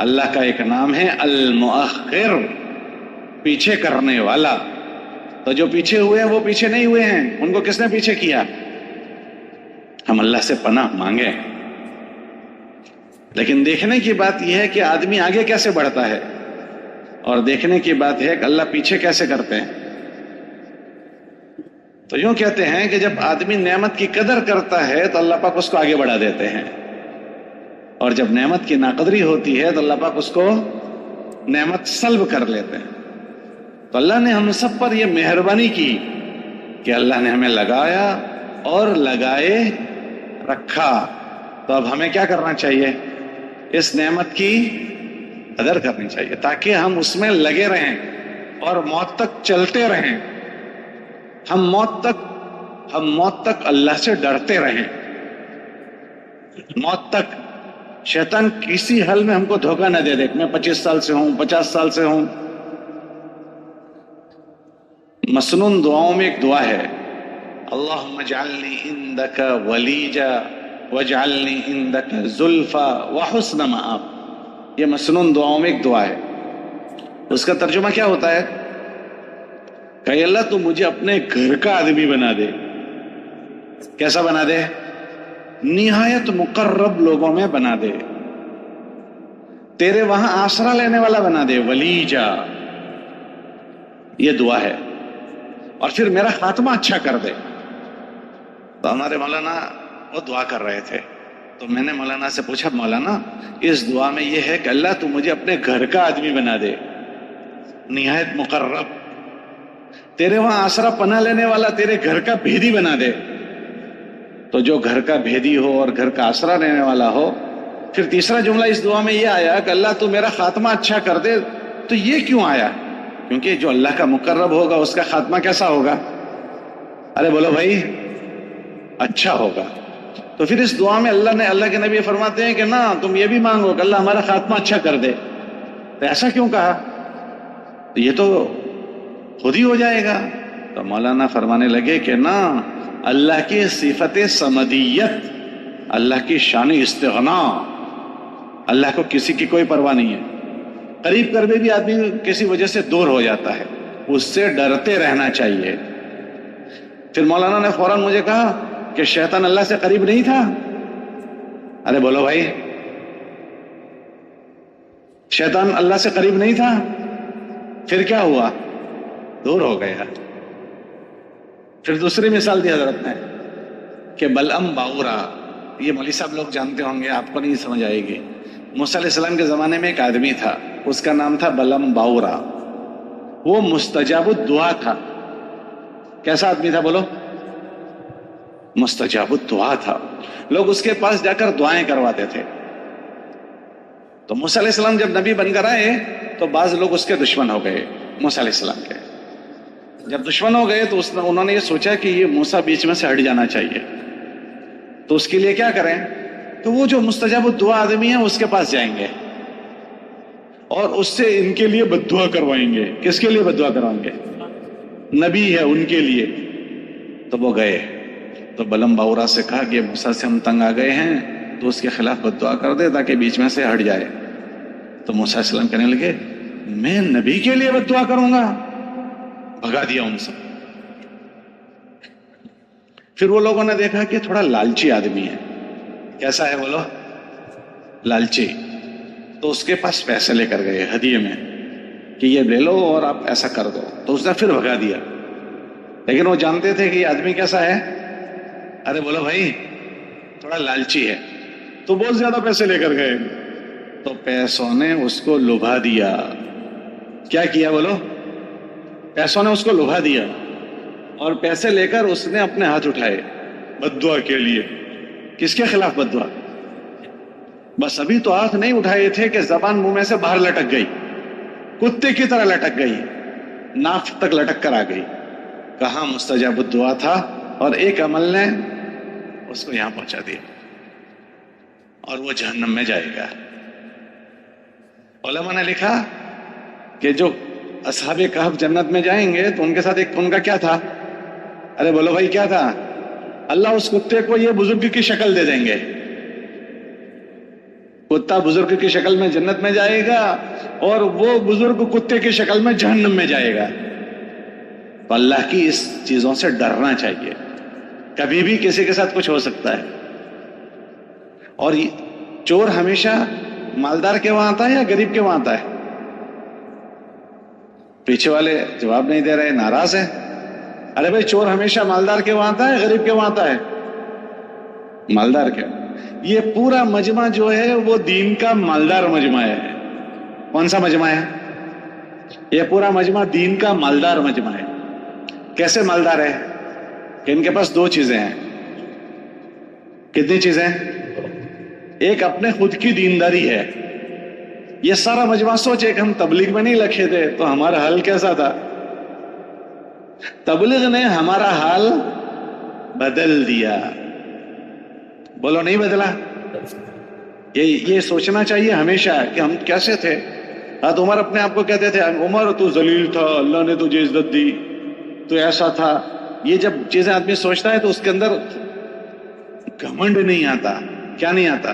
اللہ کا ایک نام ہے المؤخر، پیچھے کرنے والا. تو جو پیچھے ہوئے ہیں وہ پیچھے نہیں ہوئے ہیں، ان کو کس نے پیچھے کیا؟ ہم اللہ سے پناہ مانگے. لیکن دیکھنے کی بات یہ ہے کہ آدمی آگے کیسے بڑھتا ہے، اور دیکھنے کی بات ہے کہ اللہ پیچھے کیسے کرتے ہیں. تو یوں کہتے ہیں کہ جب آدمی نعمت کی قدر کرتا ہے تو اللہ پاک اس کو آگے بڑھا دیتے ہیں، اور جب نعمت کی ناقدری ہوتی ہے تو اللہ پاک اس کو نعمت سلب کر لیتے ہیں. تو اللہ نے ہم سب پر یہ مہربانی کی کہ اللہ نے ہمیں لگایا اور لگائے رکھا. تو اب ہمیں کیا کرنا چاہیے؟ اس نعمت کی قدر کرنی چاہیے تاکہ ہم اس میں لگے رہیں اور موت تک چلتے رہیں. ہم موت تک اللہ سے ڈرتے رہیں. موت تک شیطان کسی حل میں ہم کو دھوکہ نہ دے دے. میں 25 سال سے ہوں، 50 سال سے ہوں. مسنون دعاؤں میں ایک دعا ہے، اللہم اجعلنی عندک ولیجا واجعلنی عندک زلفا وحسن مآب. یہ مسنون دعاؤں میں ایک دعا ہے. اس کا ترجمہ کیا ہوتا ہے؟ کہ اللہ تو مجھے اپنے گھر کا آدمی بنا دے. کیسا بنا دے؟ نہایت مقرب لوگوں میں بنا دے، تیرے وہاں آسرا لینے والا بنا دے. ولیجا، یہ دعا ہے. اور پھر میرا خاتمہ اچھا کر دے. تو ہمارے مولانا وہ دعا کر رہے تھے، تو میں نے مولانا سے پوچھا مولانا اس دعا میں یہ ہے کہ اللہ تو مجھے اپنے گھر کا آدمی بنا دے، نہایت مقرب، تیرے وہاں آسرا پناہ لینے والا، تیرے گھر کا بھیدی بنا دے. تو جو گھر کا بھیدی ہو اور گھر کا آسرا لینے والا ہو. پھر تیسرا جملہ اس دعا میں یہ آیا کہ اللہ تو میرا خاتمہ اچھا کر دے. تو یہ کیوں آیا؟ کیونکہ جو اللہ کا مقرب ہوگا اس کا خاتمہ کیسا ہوگا؟ ارے بولو بھائی، اچھا ہوگا. تو پھر اس دعا میں اللہ کے نبی فرماتے ہیں کہ نہ تم یہ بھی مانگو کہ اللہ ہمارا خاتمہ اچھا کر دے. تو ایسا کیوں کہا؟ تو یہ تو خود ہی ہو جائے گا. تو مولانا فرمانے لگے کہ نہ، اللہ کی صفت سمدیت، اللہ کی شان استغنا، اللہ کو کسی کی کوئی پرواہ نہیں ہے. قریب کر بھی آدمی کسی وجہ سے دور ہو جاتا ہے، اس سے ڈرتے رہنا چاہیے. پھر مولانا نے فوراً مجھے کہا کہ شیطان اللہ سے قریب نہیں تھا. ارے بولو بھائی، شیطان اللہ سے قریب نہیں تھا؟ پھر کیا ہوا؟ دور ہو گیا. پھر دوسری مثال دی حضرت نے کہ بلعم باورا، یہ مولوی صاحب لوگ جانتے ہوں گے، آپ کو نہیں سمجھ آئے گی. موسیٰ علیہ السلام کے زمانے میں ایک آدمی تھا، اس کا نام تھا بلعم باورا. وہ مستجاب الدعا تھا. کیسا آدمی تھا بولو؟ مستجاب الدعا تھا. لوگ اس کے پاس جا کر دعائیں کرواتے تھے. تو موسیٰ علیہ السلام جب نبی بن کر آئے تو بعض لوگ اس کے دشمن ہو گئے موسیٰ علیہ السلام کے. جب دشمن ہو گئے تو انہوں نے یہ سوچا کہ یہ موسیٰ بیچ میں سے ہٹ جانا چاہیے، تو اس کے لیے کیا کریں؟ تو وہ جو مستجاب الدعا آدمی ہے اس کے پاس جائیں گے اور اس سے ان کے لیے بد دعا کروائیں گے۔ کس کے لیے بد دعا کروائیں گے؟ نبی ہے ان کے لیے۔ تو وہ گئے تو بلم باورا سے کہا کہ موسیٰ سے ہم تنگ آ گئے ہیں، تو اس کے خلاف بد دعا کر دے تاکہ بیچ میں سے ہٹ جائے۔ تو موسیٰ علیہ السلام کہنے لگے میں نبی کے لیے بد دعا کروں گا؟ بھگا دیا ان سے۔ پھر وہ لوگوں نے دیکھا کہ تھوڑا لالچی آدمی ہے۔ کیسا ہے بولو؟ لالچی۔ تو اس کے پاس پیسے لے کر گئے ہدیے میں کہ یہ لے لو اور آپ ایسا کر دو، تو اس نے پھر بھگا دیا۔ لیکن وہ جانتے تھے کہ یہ آدمی کیسا ہے؟ ارے بولو بھائی، تھوڑا لالچی ہے، تو بہت زیادہ پیسے لے کر گئے۔ تو پیسوں نے اس کو لبھا دیا۔ کیا کیا بولو؟ پیسوں نے اس کو لبھا دیا، اور پیسے لے کر اس نے اپنے ہاتھ اٹھائے بد دعا کے لیے۔ کس کے خلاف بد دعا؟ بس ابھی تو ہاتھ نہیں اٹھائے تھے کہ زبان منہ میں سے باہر لٹک گئی، کتے کی طرح لٹک گئی، ناف تک لٹک کر آ گئی۔ کہاں مستجاب الدعا تھا، اور ایک عمل نے اس کو یہاں پہنچا دیا، اور وہ جہنم میں جائے گا۔ علماء نے لکھا کہ جو اصحاب کہف جنت میں جائیں گے تو ان کے ساتھ ایک ان کا کیا تھا؟ ارے بولو بھائی کیا تھا؟ اللہ اس کتے کو یہ بزرگ کی شکل دے دیں گے۔ کتا بزرگ کی شکل میں جنت میں جائے گا، اور وہ بزرگ کتے کی شکل میں جہنم میں جائے گا۔ تو اللہ کی اس چیزوں سے ڈرنا چاہیے، کبھی بھی کسی کے ساتھ کچھ ہو سکتا ہے۔ اور چور ہمیشہ مالدار کے وہاں آتا ہے یا غریب کے وہاں آتا ہے؟ پیچھے والے جواب نہیں دے رہے، ناراض ہیں۔ ارے بھائی، چور ہمیشہ مالدار کے وہاں آتا ہے غریب کے وہاں آتا ہے؟ مالدار کے۔ یہ پورا مجمع جو ہے وہ دین کا مالدار مجمع ہے۔ کون سا مجمع ہے یہ؟ پورا مجمع دین کا مالدار مجمع ہے۔ کیسے مالدار ہے؟ کہ ان کے پاس دو چیزیں ہیں۔ کتنی چیزیں؟ ایک اپنے خود کی دینداری ہے۔ یہ سارا مجمع سوچے کہ ہم تبلیغ میں نہیں لکھے تھے تو ہمارا حال کیسا تھا؟ تبلیغ نے ہمارا حال بدل دیا۔ بولو نہیں بدلا؟ یہ سوچنا چاہیے ہمیشہ کہ ہم کیسے تھے۔ حضرت عمر اپنے آپ کو کہتے تھے عمر تو ذلیل تھا، اللہ نے تجھے عزت دی، تو ایسا تھا۔ یہ جب چیزیں آدمی سوچتا ہے تو اس کے اندر گھمنڈ نہیں آتا۔ کیا نہیں آتا؟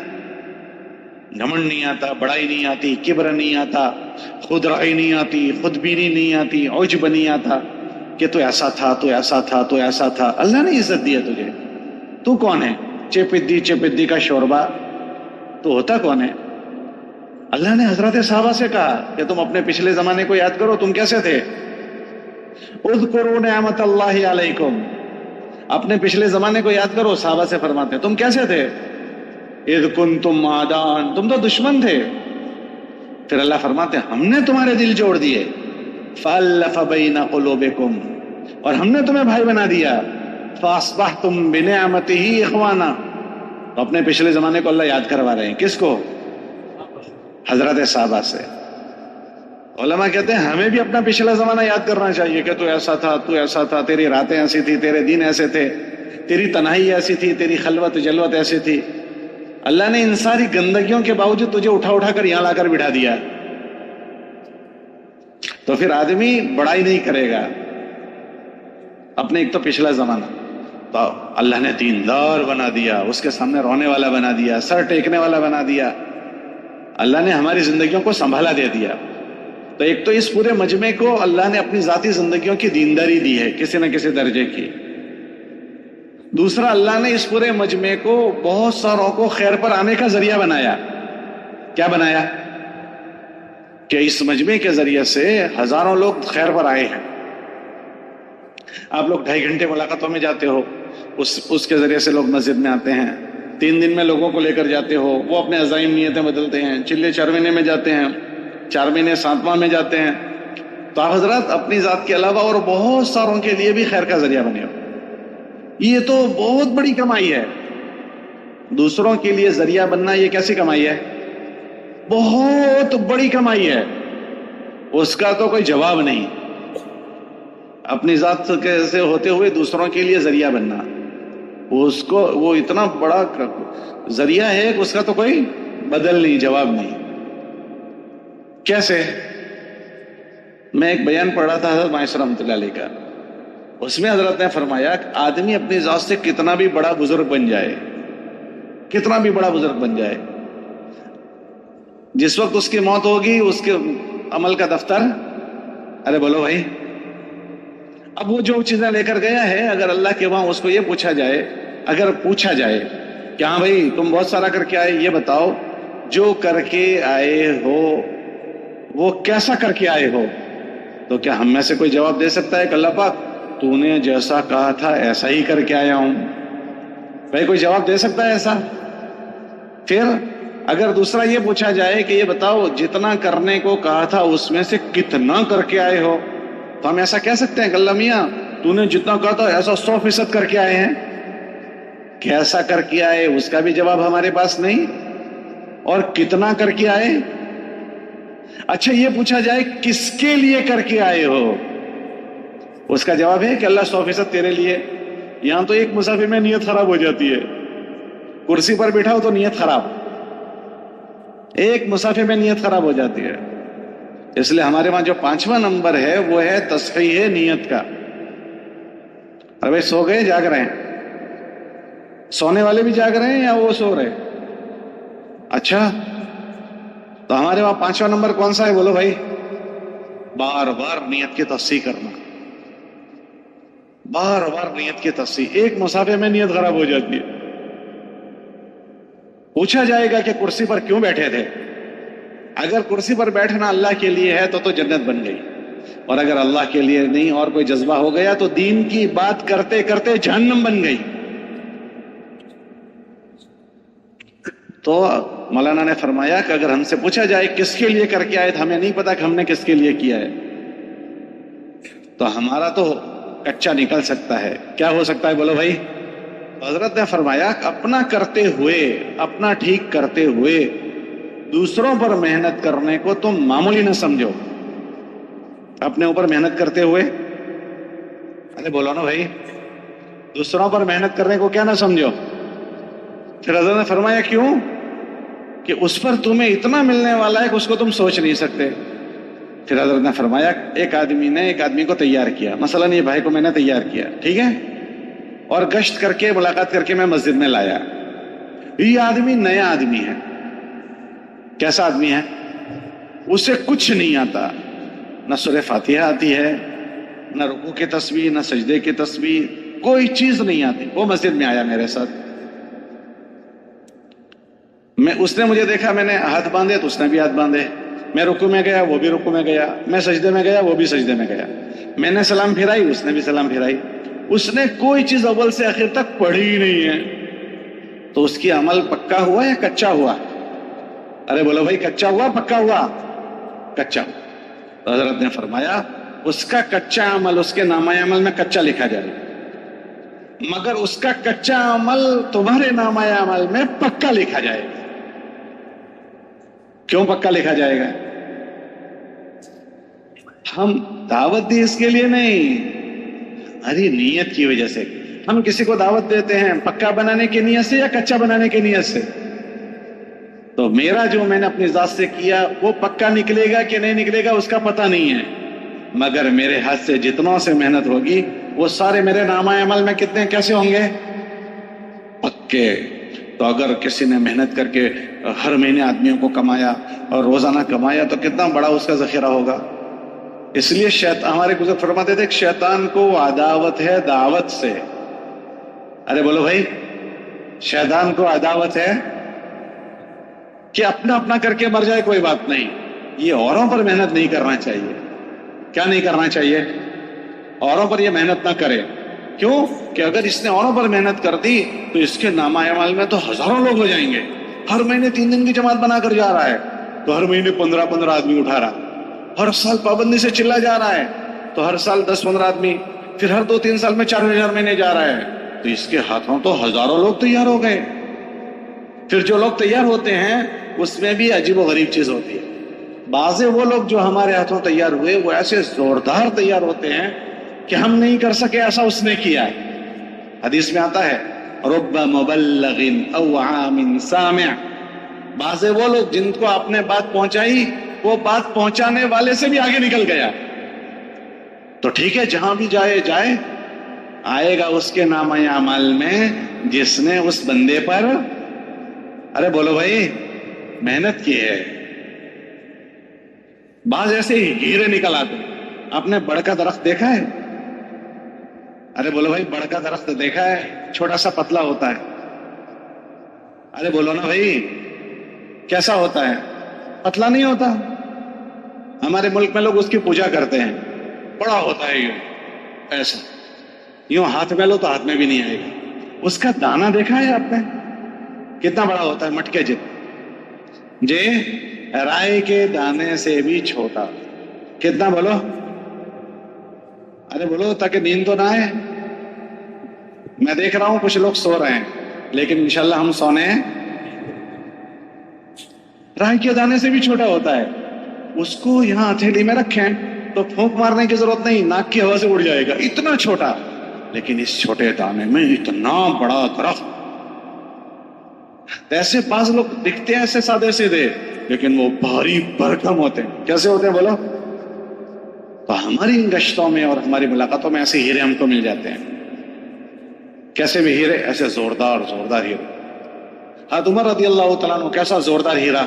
گھمنڈ نہیں آتا، بڑائی نہیں آتی، کبر نہیں آتا، خود رائی نہیں آتی، خود بینی نہیں آتی، عجب نہیں آتا کہ تو ایسا تھا، تو ایسا تھا، تو ایسا تھا۔ اللہ نے عزت دی ہے تجھے۔ تو کون ہے؟ چپدی کا شوربا تو ہوتا کون ہے؟ اللہ نے حضرت صحابہ سے کہا کہ تم اپنے پچھلے زمانے کو یاد کرو، تم کیسے تھے؟ اذکروا نعمت اللہ علیکم، اپنے پچھلے زمانے کو یاد کرو۔ صحابہ سے فرماتے ہیں تم کیسے تھے؟ اذ کنتم عادان، تم تو دشمن تھے۔ پھر اللہ فرماتے ہیں ہم نے تمہارے دل جوڑ دیے، فالف بین قلوبکم، اور ہم نے تمہیں بھائی بنا دیا، فاصبحتم بنعمتہ اخوانا۔ تو اپنے پچھلے زمانے کو اللہ یاد کروا رہے ہیں۔ کس کو؟ حضرت صحابہ سے۔ علماء کہتے ہیں ہمیں بھی اپنا پچھلا زمانہ یاد کرنا چاہیے کہ تو ایسا تھا، تو ایسا تھا، تیری راتیں ایسی تھی، تیرے دن ایسے تھے، تیری تنہائی ایسی تھی، تیری خلوت جلوت ایسی تھی۔ اللہ نے ان ساری گندگیوں کے باوجود تجھے اٹھا اٹھا کر یہاں لا کر بٹھا دیا۔ تو پھر آدمی بڑائی نہیں کرے گا اپنے ایک تو پچھلا زمانہ، تو اللہ نے دیندار بنا دیا، اس کے سامنے رونے والا بنا دیا، سر ٹیکنے والا بنا دیا۔ اللہ نے ہماری زندگیوں کو سنبھالا دے دیا۔ تو ایک تو اس پورے مجمع کو اللہ نے اپنی ذاتی زندگیوں کی دینداری دی ہے کسی نہ کسی درجے کی۔ دوسرا، اللہ نے اس پورے مجمع کو بہت ساروں کو خیر پر آنے کا ذریعہ بنایا۔ کیا بنایا؟ کہ اس مجمع کے ذریعے سے ہزاروں لوگ خیر پر آئے ہیں۔ آپ لوگ 2.5 گھنٹے ملاقاتوں میں جاتے ہو، اس کے ذریعے سے لوگ مسجد میں آتے ہیں۔ 3 دن میں لوگوں کو لے کر جاتے ہو، وہ اپنے عزائم نیتیں بدلتے ہیں۔ چلے 4 مہینے میں جاتے ہیں، 4 مہینے 7واں میں جاتے ہیں۔ تو آپ حضرات اپنی ذات کے علاوہ اور بہت ساروں کے لیے بھی خیر کا ذریعہ بنے ہو۔ یہ تو بہت بڑی کمائی ہے۔ دوسروں کے لیے ذریعہ بننا یہ کیسی کمائی ہے؟ بہت بڑی کمائی ہے، اس کا تو کوئی جواب نہیں۔ اپنی ذات سے ہوتے ہوئے دوسروں کے لیے ذریعہ بننا، اس کو وہ اتنا بڑا ذریعہ ہے کہ اس کا تو کوئی بدل نہیں، جواب نہیں۔ کیسے؟ میں ایک بیان پڑھ رہا تھا حضرت مایوس رحمۃ اللہ علیہ کا، اس میں حضرت نے فرمایا کہ آدمی اپنی ذات سے کتنا بھی بڑا بزرگ بن جائے، کتنا بھی بڑا بزرگ بن جائے، جس وقت اس کی موت ہوگی اس کے عمل کا دفتر، ارے بولو بھائی، اب وہ جو چیزیں لے کر گیا ہے، اگر اللہ کے وہاں اس کو یہ پوچھا جائے، اگر پوچھا جائے کہ ہاں بھائی تم بہت سارا کر کے آئے، یہ بتاؤ جو کر کے آئے ہو وہ کیسا کر کے آئے ہو، تو کیا ہم میں سے کوئی جواب دے سکتا ہے کہ اللہ پاک تو نے جیسا کہا تھا ایسا ہی کر کے آیا ہوں؟ بھائی کوئی جواب دے سکتا ہے ایسا؟ پھر اگر دوسرا یہ پوچھا جائے کہ یہ بتاؤ جتنا کرنے کو کہا تھا اس میں سے کتنا کر کے آئے ہو، تو ہم ایسا کہہ سکتے ہیں کہ اللہ میاں تو نے جتنا کہا تھا ایسا 100% کر کے آئے ہیں؟ کیسا کر کے آئے اس کا بھی جواب ہمارے پاس نہیں، اور کتنا کر کے آئے؟ اچھا یہ پوچھا جائے کس کے لیے کر کے آئے ہو، اس کا جواب ہے کہ اللہ 100% تیرے لیے۔ یہاں تو ایک مسافر میں نیت خراب ہو جاتی ہے، کرسی پر بیٹھا ہو تو نیت خراب، ایک مسافر میں نیت خراب ہو جاتی ہے۔ اس لیے ہمارے وہاں جو 5واں نمبر ہے وہ ہے تصحیح نیت کا۔ ارے بھائی سو گئے جاگ رہے ہیں؟ سونے والے بھی جاگ رہے ہیں یا وہ سو رہے؟ اچھا تو ہمارے وہاں 5واں نمبر کون سا ہے بولو بھائی؟ بار بار نیت کی تصحیح کرنا، بار بار نیت کی تصحیح۔ ایک مسافر میں نیت خراب ہو جاتی ہے، پوچھا جائے گا کہ کرسی پر کیوں بیٹھے تھے؟ اگر کرسی پر بیٹھنا اللہ کے لیے ہے تو جنت بن گئی، اور اگر اللہ کے لیے نہیں اور کوئی جذبہ ہو گیا تو دین کی بات کرتے کرتے جہنم بن گئی۔ تو مولانا نے فرمایا کہ اگر ہم سے پوچھا جائے کس کے لیے کر کے آئے تو ہمیں نہیں پتا کہ ہم نے کس کے لیے کیا ہے، تو ہمارا تو کچا نکل سکتا ہے۔ کیا ہو سکتا ہے بولو بھائی؟ حضرت نے فرمایا کہ اپنا کرتے ہوئے، اپنا ٹھیک کرتے ہوئے دوسروں پر محنت کرنے کو تم معمولی نہ سمجھو۔ اپنے اوپر محنت کرتے ہوئے، ارے بولو نا بھائی، دوسروں پر محنت کرنے کو کیا نہ سمجھو۔ پھر حضرت نے فرمایا کیوں؟ کہ اس پر تمہیں اتنا ملنے والا ہے کہ اس کو تم سوچ نہیں سکتے۔ پھر حضرت نے فرمایا ایک آدمی نے ایک آدمی کو تیار کیا، مثلا یہ بھائی کو میں نے تیار کیا، ٹھیک ہے، اور گشت کر کے ملاقات کر کے میں مسجد میں لایا۔ یہ آدمی نیا آدمی ہے، کیسا آدمی ہے؟ اسے کچھ نہیں آتا، نہ سورہ فاتحہ آتی ہے، نہ رکوع کی تسبیح، نہ سجدے کی تسبیح، کوئی چیز نہیں آتی۔ وہ مسجد میں آیا میرے ساتھ، اس نے مجھے دیکھا، میں نے ہاتھ باندھے تو اس نے بھی ہاتھ باندھے، میں رکوع میں گیا وہ بھی رکوع میں گیا، میں سجدے میں گیا وہ بھی سجدے میں گیا، میں نے سلام پھرائی اس نے بھی سلام پھرائی۔ اس نے کوئی چیز اول سے آخر تک پڑھی ہی نہیں ہے، تو اس کی عمل پکا ہوا یا کچا ہوا؟ ارے بولو بھائی، کچا ہوا پکا ہوا؟ کچا۔ تو حضرت نے فرمایا اس کا کچا عمل اس کے نامہ عمل میں کچا لکھا جائے، مگر اس کا کچا عمل تمہارے نامہ عمل میں پکا لکھا جائے گا۔ کیوں پکا لکھا جائے گا؟ ہم دعوت دی اس کے لیے نہیں، ارے نیت کی وجہ سے۔ ہم کسی کو دعوت دیتے ہیں پکا بنانے کی نیت سے یا کچا بنانے کی نیت سے؟ تو میرا جو میں نے اپنی ذات سے کیا وہ پکا نکلے گا کہ نہیں نکلے گا اس کا پتہ نہیں ہے، مگر میرے ہاتھ سے جتنوں سے محنت ہوگی وہ سارے میرے نامہ عمل میں کتنے کیسے ہوں گے؟ پکے۔ تو اگر کسی نے محنت کر کے ہر مہینے آدمیوں کو کمایا اور روزانہ کمایا تو کتنا بڑا اس کا ذخیرہ ہوگا۔ اس لیے ہمارے بزرگ فرماتے تھے کہ شیطان کو عداوت ہے دعوت سے۔ ارے بولو بھائی، شیطان کو عداوت ہے کہ اپنا اپنا کر کے مر جائے کوئی بات نہیں، یہ اوروں پر محنت نہیں کرنا چاہیے۔ کیا نہیں کرنا چاہیے؟ اوروں پر یہ محنت نہ کرے۔ کیوں؟ کہ اگر اس نے اوروں پر محنت کر دی تو اس کے نامہ اعمال میں تو ہزاروں لوگ ہو جائیں گے۔ ہر مہینے 3 دن کی جماعت بنا کر جا رہا ہے تو ہر مہینے 15 آدمی اٹھا رہا، ہر سال پابندی سے چلا جا رہا ہے تو ہر سال 10-15 آدمی، پھر ہر 2-3 سال میں 4,000 مہینے جا رہا ہے تو اس کے ہاتھوں تو ہزاروں لوگ تیار ہو گئے۔ پھر جو لوگ تیار ہوتے ہیں اس میں بھی عجیب و غریب چیز ہوتی ہے۔ بعض وہ لوگ جو ہمارے ہاتھوں تیار ہوئے وہ ایسے زوردار تیار ہوتے ہیں کہ ہم نہیں کر سکے ایسا اس نے کیا ہے. حدیث میں آتا ہے رب مبلغ او عام سامع، بعضے وہ لوگ جن کو آپ نے بات پہنچائی وہ بات پہنچانے والے سے بھی آگے نکل گیا. تو ٹھیک ہے، جہاں بھی جائے آئے گا اس کے نامہ اعمال میں جس نے اس بندے پر، ارے بولو بھائی، محنت کی ہے. بعض ایسے ہی ہیرے نکل آتے. آپ نے بڑ کا درخت دیکھا ہے؟ ارے بولو بھائی، بڑ کا درخت دیکھا ہے؟ چھوٹا سا پتلا ہوتا ہے. ارے بولو نا بھائی، کیسا ہوتا ہے؟ پتلا نہیں ہوتا. ہمارے ملک میں لوگ اس کی پوجا کرتے ہیں. بڑا ہوتا ہے یوں، ایسا یوں ہاتھ میں لو تو ہاتھ میں بھی نہیں آئے گا. اس کا دانہ دیکھا ہے آپ نے؟ کتنا بڑا ہوتا ہے؟ مٹکے جے رائے کے دانے سے بھی چھوٹا. کتنا بولو؟ ارے بولو تاکہ نیند تو نہ آئے. میں دیکھ رہا ہوں کچھ لوگ سو رہے ہیں، لیکن انشاءاللہ ہم سونے ہیں. رائے کے دانے سے بھی چھوٹا ہوتا ہے. اس کو یہاں ہتھیلی میں رکھیں تو پھونک مارنے کی ضرورت نہیں، ناک کی ہوا سے اڑ جائے گا، اتنا چھوٹا. لیکن اس چھوٹے دانے میں اتنا بڑا درخت. ایسے بعض لوگ دکھتے ہیں ایسے سادے سیدھے، لیکن وہ بھاری بھرکم ہوتے ہیں. کیسے ہوتے ہیں بولو؟ تو ہماری گشتوں میں اور ہماری ملاقاتوں میں ایسے ہیرے ہم کو مل جاتے ہیں. کیسے بھی ہیرے؟ ایسے زوردار ہیرے. حضرت عمر رضی اللہ تعالیٰ عنہ کیسا زوردار ہیرا.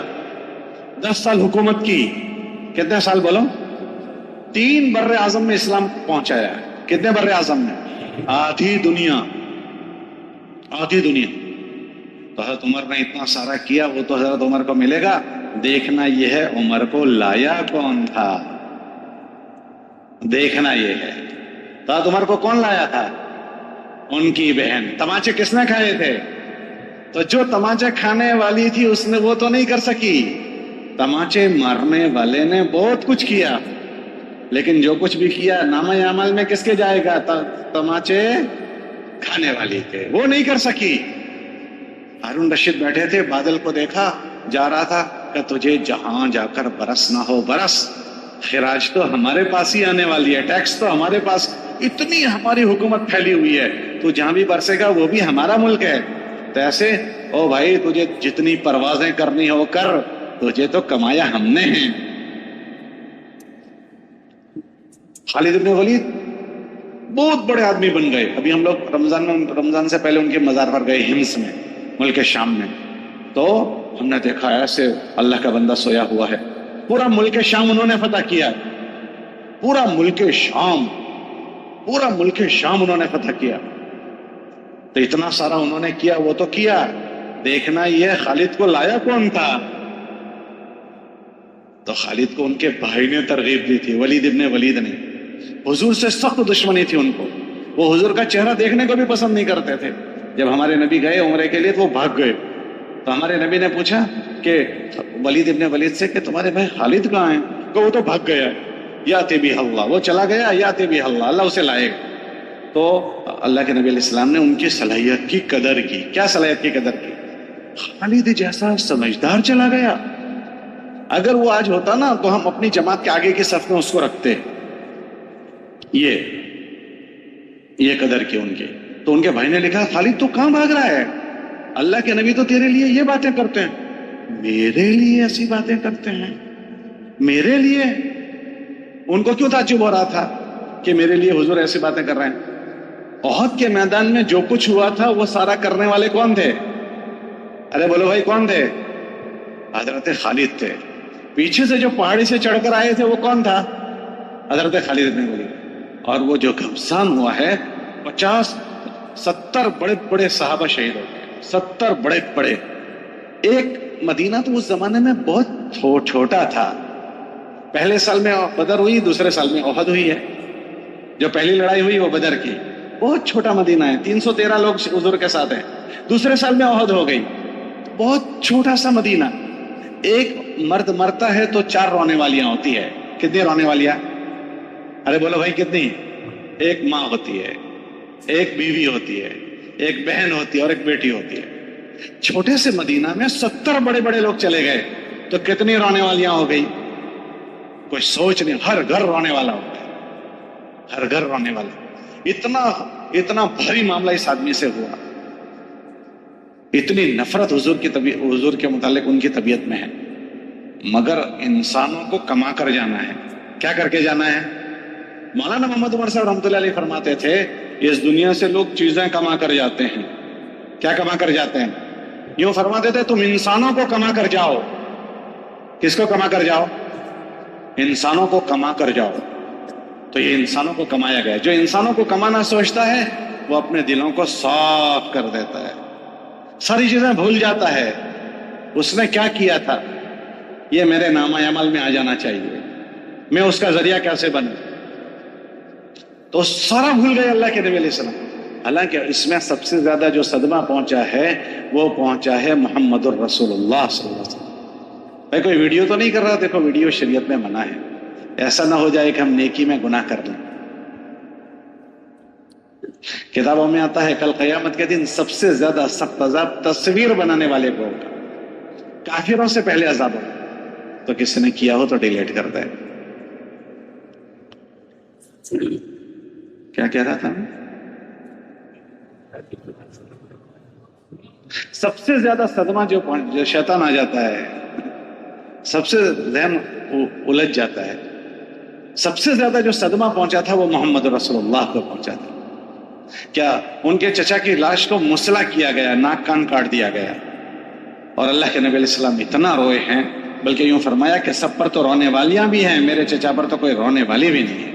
10 سال حکومت کی. کتنے سال بولو؟ 3 بر اعظم میں اسلام پہنچایا ہے. کتنے بر اعظم میں؟ آدھی دنیا. تو حضرت عمر نے اتنا سارا کیا، وہ تو حضرت عمر کو ملے گا. دیکھنا یہ ہے عمر کو لایا کون تھا. دیکھنا یہ ہے تو حضرت عمر کو کون لایا تھا؟ ان کی بہن. تماچے کس نے کھائے تھے؟ تو جو تماچے کھانے والی تھی اس نے وہ تو نہیں کر سکی. تماچے مارنے والے نے بہت کچھ کیا، لیکن جو کچھ بھی کیا نامہ اعمال میں کس کے جائے گا؟ تماچے کھانے والی کے. وہ نہیں کر سکی. ہارون رشید بیٹھے تھے، بادل کو دیکھا جا رہا تھا کہ تجھے جہاں جا کر برس نہ ہو برس، خراج تو ہمارے پاس ہی آنے والی ہے، ٹیکس تو ہمارے پاس، اتنی ہماری حکومت پھیلی ہوئی ہے، تو جہاں بھی برسے گا وہ بھی ہمارا ملک ہے. تو ایسے او بھائی تجھے جتنی پروازیں کرنی ہو کر، تجھے تو کمایا ہم نے ہیں. خالد ابن ولید بہت بڑے آدمی بن گئے. ابھی ہم لوگ رمضان سے پہلے ان کے مزار پر گئے، ہمس میں، ملک شام میں. تو ہم نے دیکھا ایسے اللہ کا بندہ سویا ہوا ہے. پورا ملک شام انہوں نے فتح کیا. پورا ملک شام انہوں نے فتح کیا. تو اتنا سارا انہوں نے کیا، وہ تو کیا. دیکھنا یہ خالد کو لایا کون تھا؟ تو خالد کو ان کے بھائی نے ترغیب دی تھی، ولید ابن ولید نے. حضور سے سخت دشمنی تھی ان کو. وہ حضور کا چہرہ دیکھنے کو بھی پسند نہیں کرتے تھے. جب ہمارے نبی گئے عمرے کے لیے تو وہ بھاگ گئے. تو ہمارے نبی نے پوچھا کہ ولید ابن ولید سے کہ تمہارے بھائی خالد کہاں ہیں؟ کہ وہ تو بھاگ گیا. یاتی بھی اللہ، وہ چلا گیا، یاتی بھی اللہ، اللہ اسے لائے گا. تو اللہ کے نبی علیہ السلام نے ان کی صلاحیت کی قدر کی. کیا صلاحیت کی قدر کی؟ خالد جیسا سمجھدار چلا گیا. اگر وہ آج ہوتا نا تو ہم اپنی جماعت کے آگے کی صف میں اس کو رکھتے. یہ قدر کی ان کی. تو ان کے بھائی نے لکھا خالد تو کہاں بھاگ رہا ہے؟ اللہ کے نبی تو تیرے لیے یہ باتیں کرتے ہیں. میرے لیے ایسی باتیں کرتے ہیں؟ میرے لیے؟ ان کو کیوں تعجب ہو رہا تھا کہ میرے لیے حضور ایسی باتیں کر رہے ہیں؟ احد کے میدان میں جو کچھ ہوا تھا وہ سارا کرنے والے کون تھے؟ ارے بولو بھائی کون تھے؟ حضرت خالد تھے. پیچھے سے جو پہاڑی سے چڑھ کر آئے تھے وہ کون تھا؟ حضرت خالد بن ولید. اور وہ جو گھمسان ہوا ہے، 50-70 بڑے بڑے صحابہ شہید ہو گئے. 70 بڑے. ایک مدینہ تو اس زمانے میں بہت چھوٹا تھا. پہلے سال میں بدر ہوئی، دوسرے سال میں احد ہوئی ہے. جو پہلی لڑائی ہوئی وہ بدر کی. بہت چھوٹا مدینہ ہے، 313 لوگ حضور کے ساتھ ہیں. دوسرے سال میں احد ہو گئی. بہت چھوٹا سا مدینہ. ایک مرد مرتا ہے تو 4 رونے والیاں ہوتی ہے. کتنی رونے والیاں؟ ارے بولو بھائی کتنی؟ ایک ماں ہوتی ہے، ایک بیوی ہوتی ہے، ایک بہن ہوتی ہے اور ایک بیٹی ہوتی ہے. چھوٹے سے مدینہ میں 70 بڑے بڑے لوگ چلے گئے تو کتنی رونے والیاں ہو گئی؟ کوئی سوچ نہیں. ہر گھر رونے والا ہوتا ہے. گھر گھر رونے والا. اتنا بھاری معاملہ اس آدمی سے ہوا, اتنی نفرت حضور کے متعلق ان کی طبیعت میں ہے. مگر انسانوں کو کما کر جانا ہے. کیا کر کے جانا ہے؟ مولانا محمد عمر صاحب رحمۃ اللہ علیہ فرماتے تھے اس دنیا سے لوگ چیزیں کما کر جاتے ہیں. کیا کما کر جاتے ہیں؟ یوں فرماتے تھے تم انسانوں کو کما کر جاؤ. کس کو کما کر جاؤ؟ انسانوں کو کما کر جاؤ. تو یہ انسانوں کو کمایا گیا. جو انسانوں کو کمانا سوچتا ہے وہ اپنے دلوں کو صاف کر دیتا ہے, ساری چیزیں بھول جاتا ہے. اس نے کیا کیا تھا یہ میرے نامہ عمل میں آ جانا چاہیے, میں اس کا ذریعہ کیسے بنوں, تو سارا بھول گئے اللہ کے نبی علیہ السلام. حالانکہ اس میں سب سے زیادہ جو صدمہ پہنچا ہے وہ پہنچا ہے محمد الرسول اللہ صلی اللہ علیہ وسلم. میں کوئی ویڈیو تو نہیں کر رہا, دیکھو ویڈیو شریعت میں منع ہے. ایسا نہ ہو جائے کہ ہم نیکی میں گناہ کر لیں. کتابوں میں آتا ہے کل قیامت کے دن سب سے زیادہ سخت عذاب تصویر بنانے والے کو ہوگا. کافروں سے پہلے عذاب ہوگا. تو کسی نے کیا ہو تو ڈیلیٹ کر دے. کیا کہہ رہا تھا میں؟ سب سے زیادہ صدمہ جو شیطان آ جاتا ہے, سب سے ذہن الجھ جاتا ہے. سب سے زیادہ جو صدمہ پہنچا تھا وہ محمد رسول اللہ کو پہنچا تھا. کیا ان کے چچا کی لاش کو مسلح کیا گیا, ناک کان کاٹ دیا گیا, اور اللہ کے نبی علیہ السلام اتنا روئے ہیں, بلکہ یوں فرمایا کہ سب پر تو رونے والیاں بھی ہیں, میرے چچا پر تو کوئی رونے والی بھی نہیں ہے,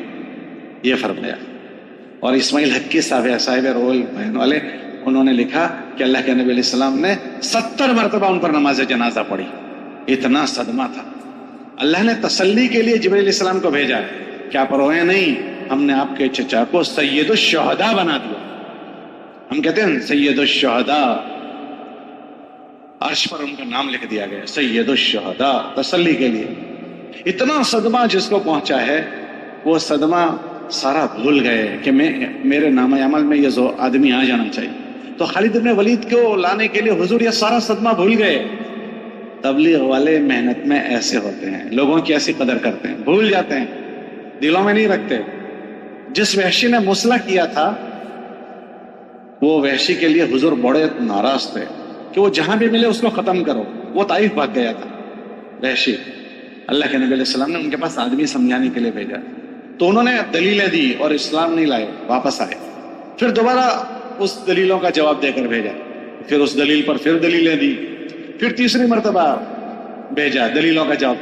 یہ فرمایا. اور اسماعیل حقی صاحب رول بہن والے, انہوں نے لکھا کہ اللہ کے نبی علیہ السلام نے 70 مرتبہ ان پر نماز جنازہ پڑھی. اتنا صدمہ تھا. اللہ نے تسلی کے لیے جبرائیل علیہ السلام کو بھیجا کہ آپ روئے نہیں, ہم نے آپ کے چچا کو سید الشہداء بنا دیا. ہم کہتے ہیں سید الشہداء, عرش پر ان کا نام لکھ دیا گیا سید الشہداء, تسلی کے لیے. اتنا صدمہ جس کو پہنچا ہے وہ صدمہ سارا بھول گئے کہ میرے نام عمل میں یہ آدمی آ جانا چاہیے. تو خالد بن ولید کو لانے کے لیے حضور یہ سارا صدمہ بھول گئے. تبلیغ والے محنت میں ایسے ہوتے ہیں, لوگوں کی ایسی قدر کرتے ہیں, بھول جاتے ہیں, دلوں میں نہیں رکھتے. جس وحشی نے مسلح کیا تھا وہ وحشی کے لیے حضور بڑے ناراض تھے کہ وہ جہاں بھی ملے اس کو ختم کرو. وہ طائف بھاگ گیا تھا وحشی. اللہ کے نبی علیہ السلام نے ان کے پاس آدمی سمجھانے کے لیے بھیجا, تو انہوں نے دلیلیں دی اور اسلام نہیں لائے, واپس آئے. پھر دوبارہ اس دلیلوں کا جواب دے کر بھیجا, پھر اس دلیل پر پھر دلیلیں دی, پھر تیسری مرتبہ بھیجا دلیلوں کا جواب.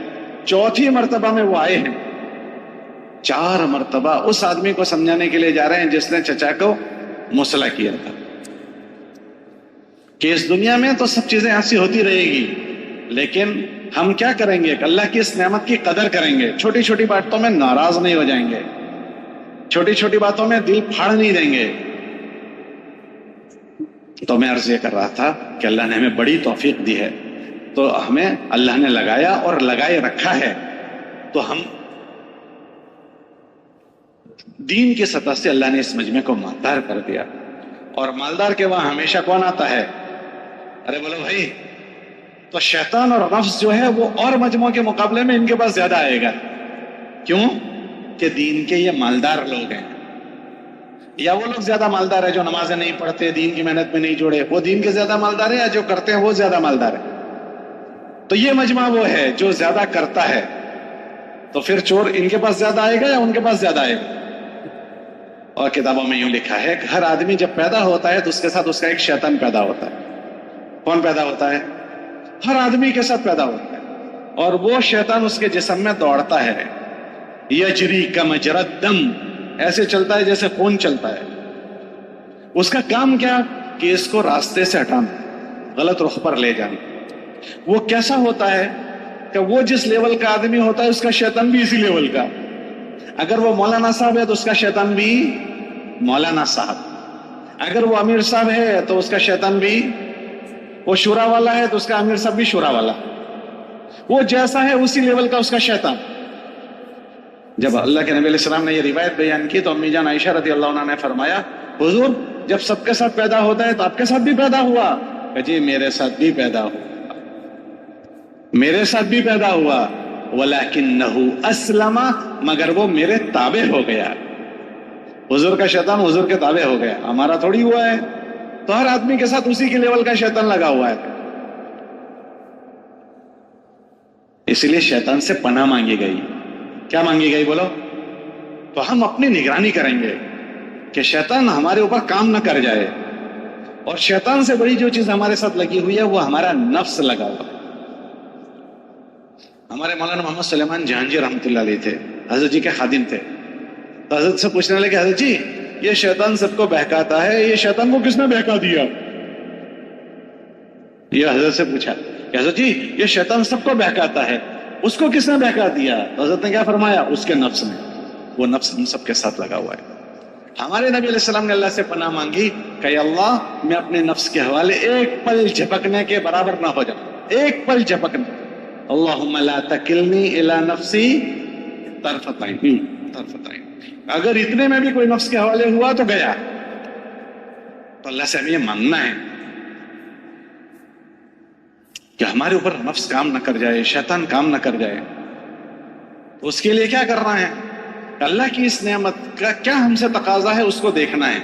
چوتھی مرتبہ میں وہ آئے ہیں, 4 مرتبہ اس آدمی کو سمجھانے کے لیے جا رہے ہیں جس نے چچا کو مسلح کیا تھا. کہ اس دنیا میں تو سب چیزیں ایسی ہوتی رہے گی, لیکن ہم کیا کریں گے کہ اللہ کی اس نعمت کی قدر کریں گے. چھوٹی چھوٹی باتوں میں ناراض نہیں ہو جائیں گے, چھوٹی چھوٹی باتوں میں دل پھاڑ نہیں دیں گے. تو میں عرض یہ کر رہا تھا کہ اللہ نے ہمیں بڑی توفیق دی ہے, تو ہمیں اللہ نے لگایا اور لگائے رکھا ہے. تو ہم دین کی سطح سے اللہ نے اس مجمع کو مالدار کر دیا. اور مالدار کے وہاں ہمیشہ کون آتا ہے؟ ارے بولو بھائی. تو شیطان اور نفس جو ہے وہ اور مجموعوں کے مقابلے میں ان کے پاس زیادہ آئے گا. کیوں؟ کہ دین کے یہ مالدار لوگ ہیں. یا وہ لوگ زیادہ مالدار ہیں جو نمازیں نہیں پڑھتے, دین کی محنت میں نہیں جوڑے, وہ دین کے زیادہ مالدار ہیں, یا جو کرتے ہیں وہ زیادہ مالدار ہیں؟ تو یہ مجمع وہ ہے جو زیادہ کرتا ہے. تو پھر چور ان کے پاس زیادہ آئے گا یا ان کے پاس زیادہ آئے گا؟ اور کتابوں میں یوں لکھا ہے کہ ہر آدمی جب پیدا ہوتا ہے تو اس کے ساتھ اس کا ایک شیطان پیدا ہوتا ہے. کون پیدا ہوتا ہے؟ ہر آدمی کے ساتھ پیدا ہوتا ہے. اور وہ شیطان اس کے جسم میں دوڑتا ہے. یجری کمجرى الدم, ایسے چلتا ہے جیسے خون چلتا ہے. اس کا کام کیا؟ کہ اس کو راستے سے ہٹانا, غلط رخ پر لے جانا. وہ کیسا ہوتا ہے کہ وہ جس لیول کا آدمی ہوتا ہے اس کا شیطان بھی اسی لیول کا. اگر وہ مولانا صاحب ہے تو اس کا شیطان بھی مولانا صاحب. اگر وہ امیر صاحب ہے تو اس کا شیطان بھی, وہ شورا والا ہے تو اس کا امیر صاحب بھی شورا والا. وہ جیسا ہے اسی لیول کا اس کا شیطان. جب اللہ کے نبی علیہ السلام نے یہ روایت بیان کی تو امی جان عائشہ رضی اللہ عنہ نے فرمایا, حضور جب سب کے ساتھ پیدا ہوتا ہے تو آپ کے ساتھ بھی پیدا ہوا؟ کہ جی میرے ساتھ بھی پیدا ہوا, میرے ساتھ بھی پیدا ہوا. وَلَكِنَّهُ أَسْلَمَ, مگر وہ میرے تابع ہو گیا. حضور کا شیطان حضور کے تابع ہو گیا، ہمارا تھوڑی ہوا ہے. تو ہر آدمی کے ساتھ اسی کے لیول کا شیطان لگا ہوا ہے. اس لیے شیطان سے پناہ مانگی گئی. کیا مانگی گئی بولو؟ تو ہم اپنی نگرانی کریں گے کہ شیطان ہمارے اوپر کام نہ کر جائے. اور شیطان سے بڑی جو چیز ہمارے ساتھ لگی ہوئی ہے وہ ہمارا نفس لگا ہوا. ہمارے مولانا محمد سلیمان جہانگیر رحمۃ اللہ علیہ تھے، حضرت جی کے خادم تھے. تو حضرت سے پوچھنے لگے، حضرت جی یہ شیطان سب کو بہکاتا ہے، یہ شیطان کو کس نے بہکا دیا؟ یہ حضرت سے پوچھا کہ حضرت جی یہ شیطان سب کو بہکاتا ہے، اس کو کس نے بہکا دیا؟ تو حضرت نے کیا فرمایا؟ اس کے نفس نے. وہ نفس ہم سب کے ساتھ لگا ہوا ہے. ہمارے نبی علیہ السلام نے اللہ سے پناہ مانگی کہ یا اللہ میں اپنے نفس کے حوالے ایک پل جھپکنے کے برابر نہ ہو جاؤں، ایک پل جھپکنے. اللہم لا تکلنی الی نفسی طرفۃ عین، طرفۃ عین. اگر اتنے میں بھی کوئی نفس کے حوالے ہوا تو گیا. تو اللہ سے ہمیں یہ مانگنا ہے کہ ہمارے اوپر نفس کام نہ کر جائے، شیطان کام نہ کر جائے. تو اس کے لیے کیا کرنا ہے؟ اللہ کی اس نعمت کا کیا ہم سے تقاضا ہے اس کو دیکھنا ہے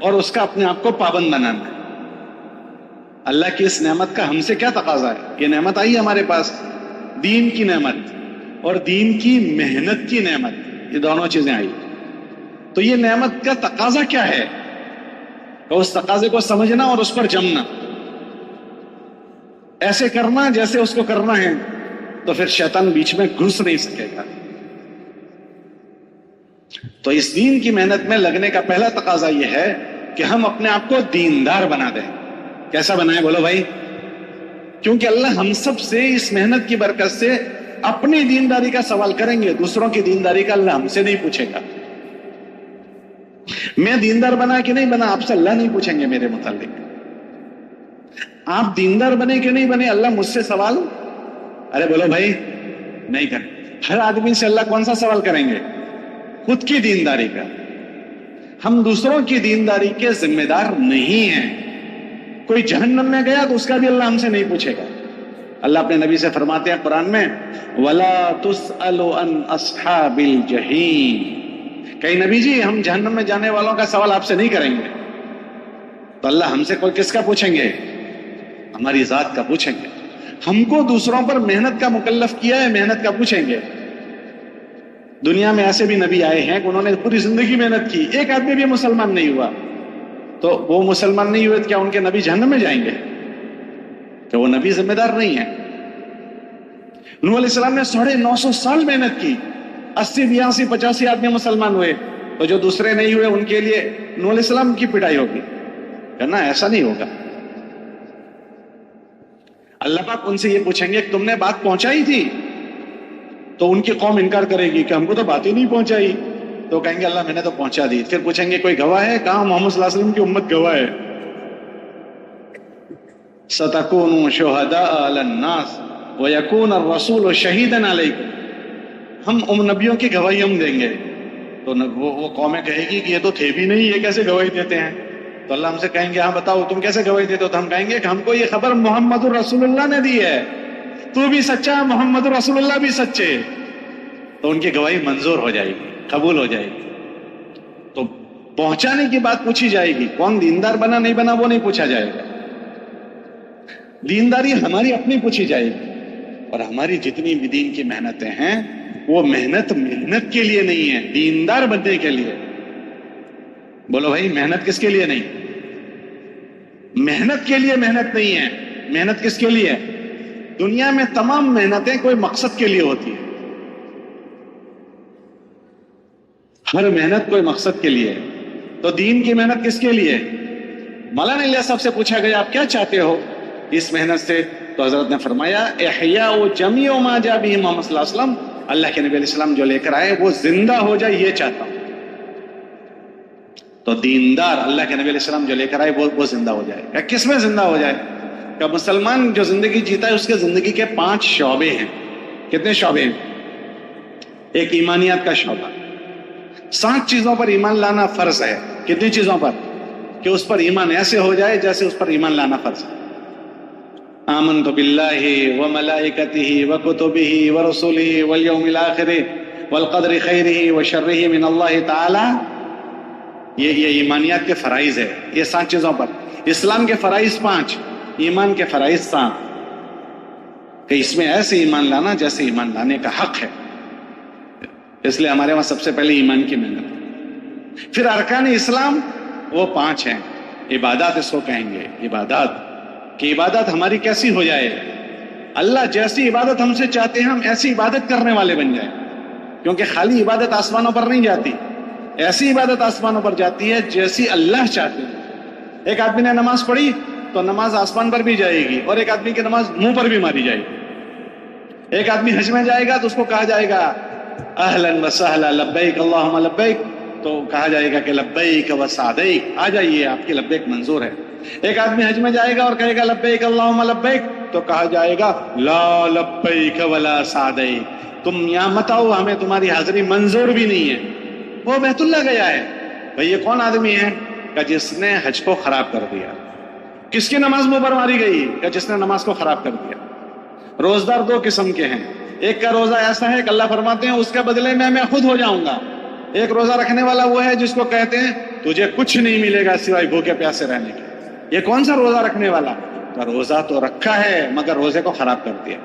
اور اس کا اپنے آپ کو پابند بنانا ہے. اللہ کی اس نعمت کا ہم سے کیا تقاضا ہے؟ یہ نعمت آئی ہمارے پاس، دین کی نعمت اور دین کی محنت کی نعمت، یہ دونوں چیزیں آئی. تو یہ نعمت کا تقاضا کیا ہے؟ کہ اس تقاضے کو سمجھنا اور اس پر جمنا، ایسے کرنا جیسے اس کو کرنا ہے. تو پھر شیطان بیچ میں گھس نہیں سکے گا. تو اس دین کی محنت میں لگنے کا پہلا تقاضا یہ ہے کہ ہم اپنے آپ کو دیندار بنا دیں. کیسا بنائیں بولو بھائی؟ کیونکہ اللہ ہم سب سے اس محنت کی برکت سے اپنی دینداری کا سوال کریں گے، دوسروں کی دینداری کا اللہ ہم سے نہیں پوچھے گا. میں دیندار بنا کہ نہیں بنا آپ سے اللہ نہیں پوچھیں گے میرے متعلق. آپ دیندار بنے کہ نہیں بنے اللہ مجھ سے سوال، ارے بولو بھائی، نہیں کریں. ہر آدمی سے اللہ کون سا سوال کریں گے؟ خود کی دینداری کا. ہم دوسروں کی دینداری کے ذمہ دار نہیں ہیں. کوئی جہنم میں گیا تو اس کا بھی اللہ ہم سے نہیں پوچھے گا. اللہ اپنے نبی سے فرماتے ہیں قرآن میں، وَلَا تُسْأَلُ عَنْ أَصْحَابِ الْجَحِيمِ، کہ نبی جی ہم جہنم میں جانے والوں کا سوال آپ سے نہیں کریں گے. تو اللہ ہم سے کوئی کس کا پوچھیں گے؟ ہماری ذات کا پوچھیں گے. ہم کو دوسروں پر محنت کا مکلف کیا ہے، محنت کا پوچھیں گے. دنیا میں ایسے بھی نبی آئے ہیں کہ انہوں نے پوری زندگی محنت کی، ایک آدمی بھی مسلمان نہیں ہوا. تو وہ مسلمان نہیں ہوئے تو کیا ان کے نبی جہنم میں جائیں گے؟ کہ وہ نبی ذمہ دار نہیں ہے. نوح علیہ السلام نے 950 سال محنت کی، 80 82 85 آدمی مسلمان ہوئے. تو جو دوسرے نہیں ہوئے ان کے لیے نوح علیہ السلام کی پٹائی ہوگی؟ کہنا ایسا نہیں ہوگا. اللہ پاک ان سے یہ پوچھیں گے کہ تم نے بات پہنچائی تھی؟ تو ان کی قوم انکار کرے گی کہ ہم کو تو بات ہی نہیں پہنچائی. تو کہیں گے اللہ میں نے تو پہنچا دی. پھر پوچھیں گے کوئی گواہ ہے؟ کہاں محمد صلی اللہ علیہ وسلم کی امت گواہ ہے. سَتَكُونُوا شُهَدَاءَ عَلَى النَّاسِ وَيَكُونَ الرَّسُولُ شَهِيدًا عَلَيْكُمْ، ہم نبیوں کی گواہی ہم دیں گے. تو وہ قومیں کہے گی کہ یہ تو تھے بھی نہیں، یہ کیسے گواہی دیتے ہیں؟ تو اللہ ہم سے کہیں گے ہاں بتاؤ تم کیسے گواہی دیتے ہو؟ تو ہم کہیں گے کہ ہم کو یہ خبر محمد الرسول اللہ نے دی ہے، تو بھی سچا، محمد الرسول اللہ بھی سچے. تو ان کی گواہی منظور ہو جائے گی، قبول ہو جائے گی. تو پہنچانے کی بات پوچھی جائے گی، کون دیندار بنا نہیں بنا وہ نہیں پوچھا جائے گا. دینداری ہماری اپنی پوچھی جائے گی. اور ہماری جتنی بھی دین کی محنتیں ہیں وہ محنت کے لیے نہیں ہے، دیندار بننے کے لیے. بولو بھائی محنت کس کے لیے نہیں؟ محنت کے لیے محنت نہیں ہے. محنت کس کے لیے ہے؟ دنیا میں تمام محنتیں کوئی مقصد کے لیے ہوتی ہیں. ہر محنت کوئی مقصد کے لیے ہے. تو دین کی محنت کس کے لیے؟ مولانا الیاس صاحب سے پوچھا گیا آپ کیا چاہتے ہو اس محنت سے؟ تو حضرت نے فرمایا احیاء جمیع ما جاء بہ محمد صلی اللہ علیہ وسلم، اللہ کے نبی علیہ السلام جو لے کر آئے وہ زندہ ہو جائے، یہ چاہتا ہوں. تو دیندار اللہ کے نبی علیہ السلام جو لے کر آئے وہ زندہ ہو جائے. کس میں زندہ ہو جائے؟ کہ مسلمان جو زندگی جیتا ہے اس کے زندگی کے 5 شعبے ہیں. کتنے شعبے ہیں؟ ایک ایمانیات کا شعبہ، 7 چیزوں پر ایمان لانا فرض ہے. کتنی چیزوں پر؟ کہ اس پر ایمان ایسے ہو جائے جیسے اس پر ایمان لانا فرض ہے. آمنت باللہ وملائکتہ وکتبہ ورسلہ والیوم الآخر والقدر خیرہ وشرہ من اللہ تعالی یہ ایمانیات کے فرائض ہے، یہ 7 چیزوں پر۔ اسلام کے فرائض 5، ایمان کے فرائض 7، کہ اس میں ایسے ایمان لانا جیسے ایمان لانے کا حق ہے۔ اس لیے ہمارے وہاں سب سے پہلے ایمان کی محنت۔ پھر ارکان اسلام وہ 5 ہیں۔ عبادات اس کو کہیں گے، عبادات، کہ عبادت ہماری کیسی ہو جائے، اللہ جیسی عبادت ہم سے چاہتے ہیں ہم ایسی عبادت کرنے والے بن جائیں، کیونکہ خالی عبادت آسمانوں پر نہیں جاتی، ایسی عبادت آسمانوں پر جاتی ہے جیسی اللہ چاہتے ہیں۔ ایک آدمی نے نماز پڑھی تو نماز آسمان پر بھی جائے گی، اور ایک آدمی کی نماز منہ پر بھی ماری جائے گی۔ ایک آدمی حج میں جائے گا تو اس کو کہا جائے گا اہلاً وسہلا لبیک اللہم لبیک، تو کہا جائے گا کہ لبیک وسعدیک، آ جائیے آپ کی لبیک منظور ہے۔ ایک آدمی حج میں جائے گا اور کہے گا لبیک اللہم لبیک، تو کہا جائے گا لا لبیک ولا سعدیک، تم یہاں مت آؤ، ہمیں تمہاری حاضری منظور بھی نہیں ہے۔ وہ بیت اللہ گیا ہے۔ بھئی یہ کون آدمی ہے؟ کہ جس نے حج کو خراب کر دیا۔ کس کی نماز منہ پر ماری گئی؟ کہ جس نے نماز کو خراب کر دیا۔ روزدار 2 قسم کے ہیں، ایک کا روزہ ایسا ہے کہ اللہ فرماتے ہیں اس کے بدلے میں خود ہو جاؤں گا۔ ایک روزہ رکھنے والا وہ ہے جس کو کہتے ہیں تجھے کچھ نہیں ملے گا سوائے بھوکے پیاسے رہنے کے۔ یہ کون سا روزہ رکھنے والا؟ کہ روزہ تو رکھا ہے مگر روزے کو خراب کر دیا۔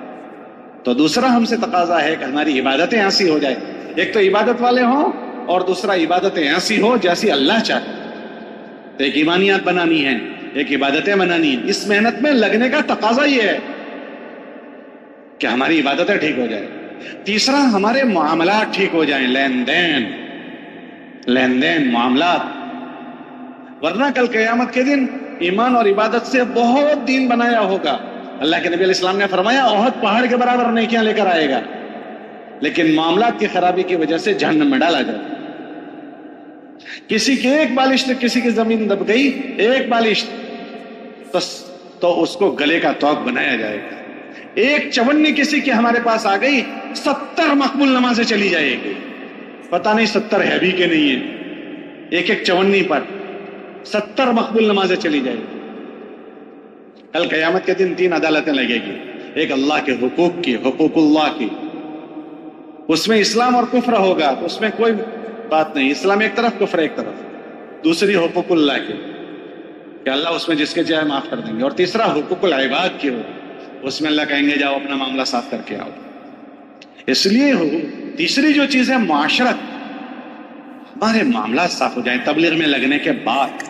تو دوسرا ہم سے تقاضا ہے کہ ہماری عبادتیں ایسی ہو جائے، ایک تو عبادت والے ہوں اور دوسرا عبادتیں ایسی ہو جیسی اللہ چاہتے۔ تو ایک ایمانیات بنانی ہے، ایک عبادتیں بنانی ہیں۔ اس محنت میں لگنے کا تقاضا یہ ہے کہ ہماری عبادتیں ٹھیک ہو جائیں۔ تیسرا ہمارے معاملات ٹھیک ہو جائیں، لین دین معاملات، ورنہ کل قیامت کے دن ایمان اور عبادت سے بہت دین بنایا ہوگا۔ اللہ کے نبی علیہ السلام نے فرمایا احد پہاڑ کے برابر نیکیاں لے کر آئے گا، لیکن معاملات کی خرابی کی وجہ سے جہنم میں ڈالا جائے۔ کسی کی ایک بالش سے کسی کی زمین دب گئی، ایک بالش تو اس کو گلے کا توق بنایا جائے گا۔ ایک چونی کسی کی ہمارے پاس آ گئی، 70 مقبول نمازیں چلی جائے گی، پتہ نہیں 70 ہے بھی کہ نہیں ہے۔ ایک ایک چونی پر 70 مقبول نمازیں چلی جائے گی۔ کل قیامت کے دن 3 عدالتیں لگے گی، ایک اللہ کے حقوق کی، حقوق اللہ کی، اس میں اسلام اور کفر ہوگا تو اس میں کوئی بات نہیں، اسلام ایک طرف کفر ایک طرف۔ دوسری حقوق اللہ کی کہ اللہ اس میں جس کے چاہے معاف کر دیں گے، اور تیسرا حقوق العباد کی ہوگی، اس میں اللہ کہیں گے جاؤ اپنا معاملہ صاف کر کے آؤ۔ اس لیے تیسری جو چیز ہے معاشرت، ہمارے معاملات صاف ہو جائیں۔ تبلیغ میں لگنے کے بعد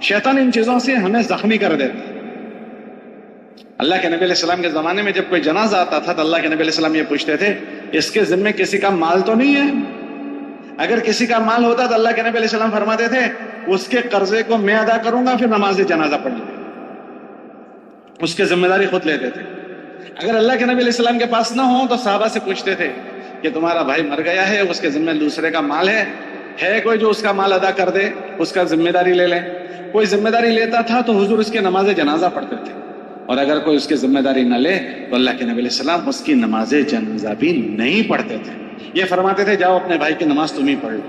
شیطان ان چیزوں سے ہمیں زخمی کر دیتا ہے۔ اللہ کے نبی علیہ السلام کے زمانے میں جب کوئی جنازہ آتا تھا تو اللہ کے نبی علیہ السلام یہ پوچھتے تھے اس کے ذمے کسی کا مال تو نہیں ہے؟ اگر کسی کا مال ہوتا تو اللہ کے نبی علیہ السلام فرماتے تھے اس کے قرضے کو میں ادا کروں گا، پھر نماز جنازہ پڑھ لیں، اس کی ذمہ داری خود لیتے تھے۔ اگر اللہ کے نبی علیہ السلام کے پاس نہ ہو تو صحابہ سے پوچھتے تھے کہ تمہارا بھائی مر گیا ہے، اس کے ذمہ دوسرے کا مال ہے کوئی جو اس کا مال ادا کر دے، اس کا ذمہ داری لے لیں۔ کوئی ذمہ داری لیتا تھا تو حضور اس کی نماز جنازہ پڑھتے تھے، اور اگر کوئی اس کی ذمہ داری نہ لے تو اللہ کے نبی علیہ السلام اس کی نماز جنازہ بھی نہیں پڑھتے تھے۔ یہ فرماتے تھے جاؤ اپنے بھائی کی نماز تم ہی پڑھ لو۔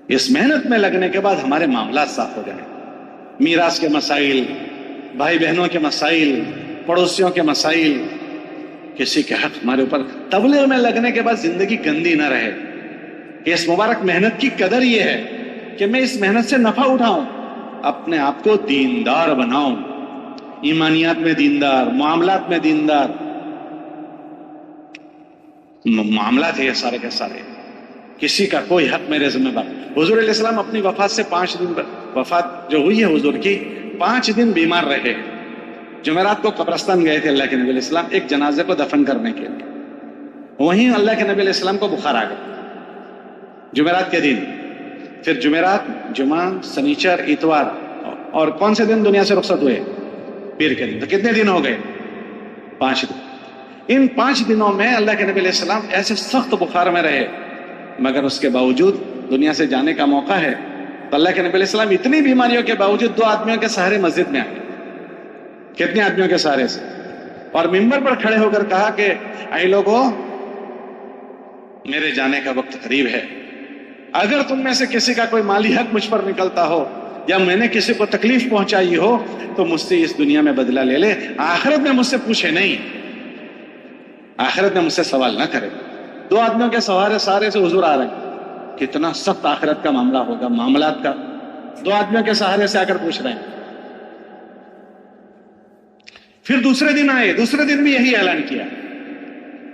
اس محنت میں لگنے کے بعد ہمارے معاملات صاف ہو جائیں، میراث کے مسائل، بھائی بہنوں کے مسائل، پڑوسیوں کے مسائل، کسی کے حق ہمارے اوپر۔ تبلیغ میں لگنے کے بعد زندگی گندی نہ رہے، کہ اس مبارک محنت کی قدر یہ ہے کہ میں اس محنت سے نفع اٹھاؤں، اپنے آپ کو دیندار بناؤں، ایمانیات میں دیندار، معاملات میں دیندار۔ معاملات ہے یہ سارے کے سارے، کسی کا کوئی حق میرے ذمہ بار۔ حضور علیہ السلام اپنی وفات سے 5 دن وفات جو ہوئی ہے حضور کی، 5 دن بیمار رہے۔ جمعرات کو قبرستان گئے تھے اللہ کے نبی علیہ السلام ایک جنازے کو دفن کرنے کے لیے، وہیں اللہ کے نبی علیہ السلام کو بخار آ گیا جمعرات کے دن۔ پھر جمعرات، جمعہ، سنیچر، اتوار، اور کون سے دن دنیا سے رخصت ہوئے؟ پیر کے دن۔ تو کتنے دن ہو گئے؟ 5 دن۔ ان 5 دنوں میں اللہ کے نبی علیہ السلام ایسے سخت بخار میں رہے، مگر اس کے باوجود دنیا سے جانے کا موقع ہے تو اللہ کے نبی علیہ السلام اتنی بیماریوں کے باوجود 2 آدمیوں کے سہارے مسجد میں آئے۔ کتنے آدمیوں کے سہارے سے؟ اور ممبر پر کھڑے ہو کر کہا کہ اے لوگوں، میرے جانے کا وقت قریب ہے، اگر تم میں سے کسی کا کوئی مالی حق مجھ پر نکلتا ہو یا میں نے کسی کو تکلیف پہنچائی ہو تو مجھ سے اس دنیا میں بدلہ لے لے، آخرت میں مجھ سے پوچھے نہیں، آخرت میں مجھ سے سوال نہ کرے۔ 2 آدمیوں کے سہارے سے حضور آ رہے ہیں۔ کتنا سخت آخرت کا معاملہ ہوگا، معاملات کا. 2 آدمیوں کے سہارے سے آ کر پوچھ رہے ہیں. پھر دوسرے دن آئے، دوسرے دن بھی یہی اعلان کیا.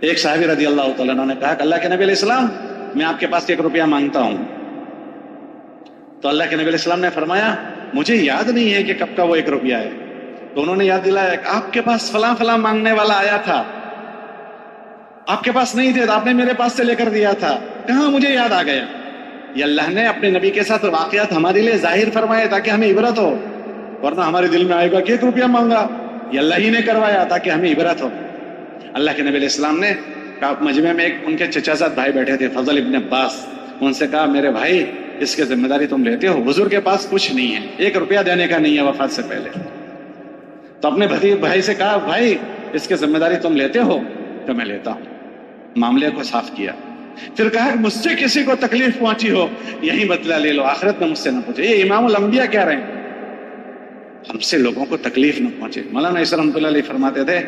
ایک صحابی رضی اللہ تعالیٰ عنہ نے کہا کہ اللہ کے نبی علیہ السلام میں آپ کے پاس 1 روپیہ مانگتا ہوں. تو اللہ کے نبی علیہ السلام نے فرمایا مجھے یاد نہیں ہے کہ کب کا وہ 1 روپیہ ہے. تو انہوں نے یاد دلایا کہ آپ کے پاس فلاں فلاں مانگنے والا آیا تھا، آپ کے پاس نہیں تھے تو آپ نے میرے پاس سے لے کر دیا تھا. کہاں مجھے یاد آ گیا. یہ اللہ نے اپنے نبی کے ساتھ واقعات ہمارے لیے ظاہر فرمائے تاکہ ہمیں عبرت ہو، ورنہ ہمارے دل میں آئے گا کہ 1 روپیہ مانگا. یہ اللہ ہی نے کروایا تاکہ ہمیں عبرت ہو. اللہ کے نبی علیہ السلام نے مجمع میں ایک ان کے چچا زاد بھائی بیٹھے تھے، فضل ابن عباس. ان سے کہا میرے بھائی اس کی ذمہ داری تم لیتے ہو، بزرگ کے پاس کچھ نہیں ہے، 1 روپیہ دینے کا نہیں ہے وفات سے پہلے. تو اپنے بھائی سے کہا بھائی اس کی ذمہ داری تم لیتے ہو؟ تو میں لیتا ہوں. معاملے کو صاف کیا. پھر کہا کہ مجھ سے کسی کو تکلیف پہنچی ہو یہی بدلہ لے لو، آخرت میں مجھ سے نہ پہنچے. یہ امام الانبیاء کہہ رہے ہیں ہم سے لوگوں کو تکلیف نہ پہنچے. مولانا عیسی رحمۃ اللہ علیہ فرماتے تھے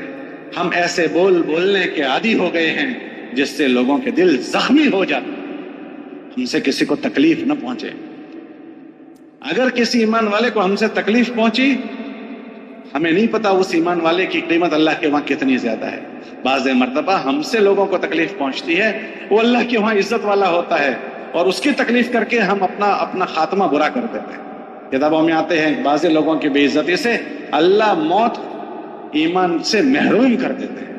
ہم ایسے بولنے کے عادی ہو گئے ہیں جس سے لوگوں کے دل زخمی ہو جاتے. ہم سے کسی کو تکلیف نہ پہنچے. اگر کسی ایمان والے کو ہم سے تکلیف پہنچی، ہمیں نہیں پتا اس ایمان والے کی قیمت اللہ کے وہاں کتنی زیادہ ہے. بعض مرتبہ ہم سے لوگوں کو تکلیف پہنچتی ہے، وہ اللہ کے وہاں عزت والا ہوتا ہے اور اس کی تکلیف کر کے ہم اپنا خاتمہ برا کر دیتے ہیں. کتابوں میں آتے ہیں بعض لوگوں کی بے عزتی سے اللہ موت ایمان سے محروم کر دیتے ہیں.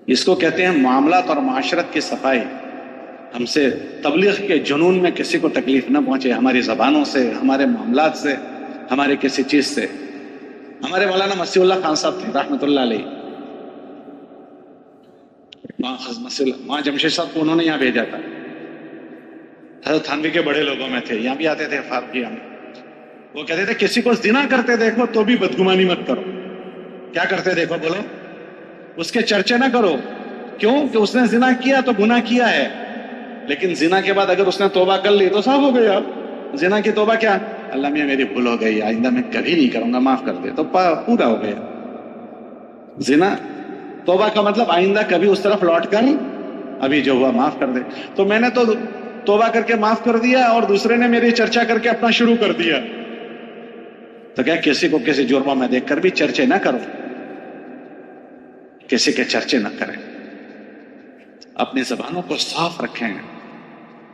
اس کو کہتے ہیں معاملات اور معاشرت کی صفائی. ہم سے تبلیغ کے جنون میں کسی کو تکلیف نہ پہنچے، ہماری زبانوں سے، ہمارے معاملات سے، ہمارے کسی چیز سے. ہمارے مولانا مسیح اللہ خان صاحب تھے رحمۃ اللہ علیہ، وہاں جمشید صاحب کو انہوں نے یہاں بھیجا تھا. حضرت تھانوی کے بڑے لوگوں میں تھے، یہاں بھی آتے تھے فارغیہ میں. وہ کہتے تھے کسی کو زنا کرتے دیکھو تو بھی بدگمانی مت کرو. کیا کرتے دیکھو بولو؟ اس کے چرچے نہ کرو. کیوں کہ اس نے زنا کیا تو گناہ کیا ہے، لیکن زنا کے بعد اگر اس نے توبہ کر لی تو صاف ہو گیا. زنا کی توبہ کیا؟ اللہ میاں میری بھول ہو گئی، آئندہ میں کبھی نہیں کروں گا، معاف کر دے، تو پورا ہو گیا. زنا توبہ کا مطلب آئندہ کبھی اس طرف لوٹ کر ابھی جو ہوا معاف کر دے. تو میں نے تو توبہ کر کے معاف کر دیا اور دوسرے نے میری چرچا کر کے اپنا شروع کر دیا. تو کیا کسی کو کسی جرموں میں دیکھ کر بھی چرچے نہ کرو، کسی کے چرچے نہ کریں، اپنی زبانوں کو صاف رکھیں.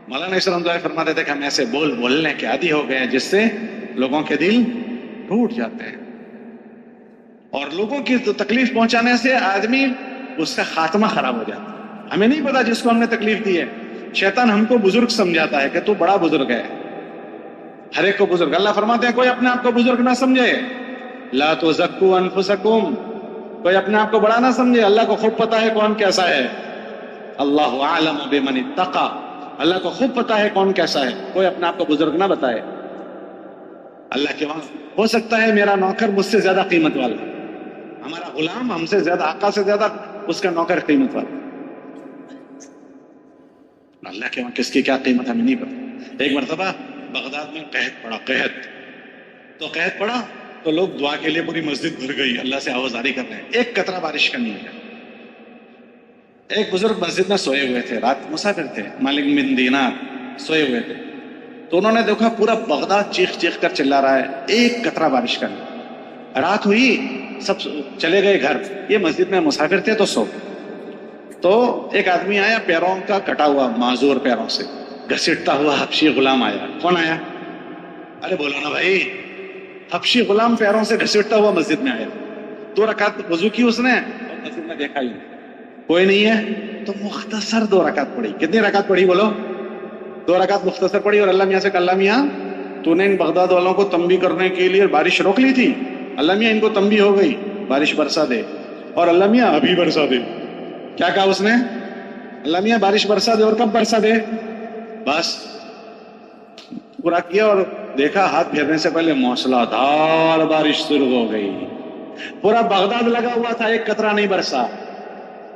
مولانا عیسی رحمۃ اللہ فرماتے تھے کہ ہم ایسے بولنے کے عادی ہو گئے ہیں جس سے لوگوں کے دل ٹوٹ جاتے ہیں، اور لوگوں کی تکلیف پہنچانے سے آدمی اس کا خاتمہ خراب ہو جاتا ہے. ہمیں نہیں پتا جس کو ہم نے تکلیف دی ہے، شیطان ہم کو بزرگ سمجھاتا ہے کہ تو بڑا بزرگ ہے. ہر ایک کو بزرگ، اللہ فرماتے ہیں کوئی اپنے آپ کو بزرگ نہ سمجھے. لا تزکوا انفسکم، کوئی اپنے آپ کو بڑا نہ سمجھے، اللہ کو خوب پتا ہے کون کیسا ہے. اللہ اعلم بمن اتقى، اللہ کو خوب پتا ہے کون کیسا ہے. کوئی اپنے آپ کو بزرگ نہ بتائے. اللہ کے وہاں ہو سکتا ہے میرا نوکر مجھ سے زیادہ قیمت والا، ہمارا غلام ہم سے زیادہ، آقا سے زیادہ اس کا نوکر قیمت والا. اللہ کے وہاں کس کی کیا قیمت ہمیں نہیں پتا. ایک مرتبہ بغداد میں قحط پڑا تو لوگ دعا کے لیے پوری مسجد بھر گئی، اللہ سے آوازاری کر رہے ہیں، ایک قطرہ بارش کا نہیں ہے. ایک بزرگ مسجد میں سوئے ہوئے تھے، رات مسافر تھے، مالک بن دینار سوئے ہوئے تھے. تو انہوں نے دیکھا پورا بغداد چیخ چیخ کر چلا رہا ہے، ایک قطرہ بارش کا نہیں. رات ہوئی، سب چلے گئے گھر، یہ مسجد میں مسافر تھے تو سو. تو ایک آدمی آیا پیروں کا کٹا ہوا، معذور پیروں سے گھسیٹتا ہوا حبشی غلام آیا. کون آیا؟ ارے بولو نا بھائی. حبشی غلام پیروں سے گھسیٹتا ہوا مسجد میں آیا. 2 رکعت وضو کی اس نے اور مسجد میں دیکھا ہی کوئی نہیں ہے تو مختصر 2 رکعت پڑھی. کتنی رکعت پڑھی بولو؟ 2 رکعت مختصر پڑھی. اور اللہ میاں سے کہ اللہ میاں تو نے ان بغداد والوں کو تنبیہ کرنے کے لیے بارش روک لی تھی، اللہ میاں ان کو تنبیہ ہو گئی، بارش برسا دے. اور اللہ میاں ابھی برسا دے. کیا کہا اس نے؟ اللہ میاں بارش برسا دے. اور کب برسا دے؟ بس پورا کیا اور دیکھا ہاتھ پھیرنے سے پہلے موسلا دھار بارش شروع ہو گئی. پورا بغداد لگا ہوا تھا، ایک قطرہ نہیں برسا.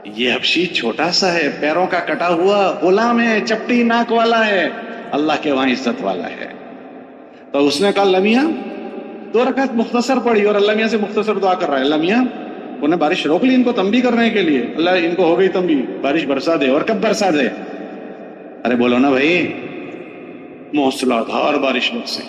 یہ حبشی چھوٹا سا ہے، پیروں کا کٹا ہوا غلام ہے، چپٹی ناک والا ہے، اللہ کے وہاں عزت والا ہے. تو اس نے کہا اللہ میاں 2 رکعت مختصر پڑھی. اور اللہ میاں سے مختصر دعا کر رہا ہے، اللہ میاں انہیں بارش روک لی ان کو تنبیہ کرنے کے لیے، اللہ ان کو ہو گئی تنبیہ، بارش برسا دے. اور کب برسا دے؟ ارے بولو نا بھائی. موسلادھار بارش میں سے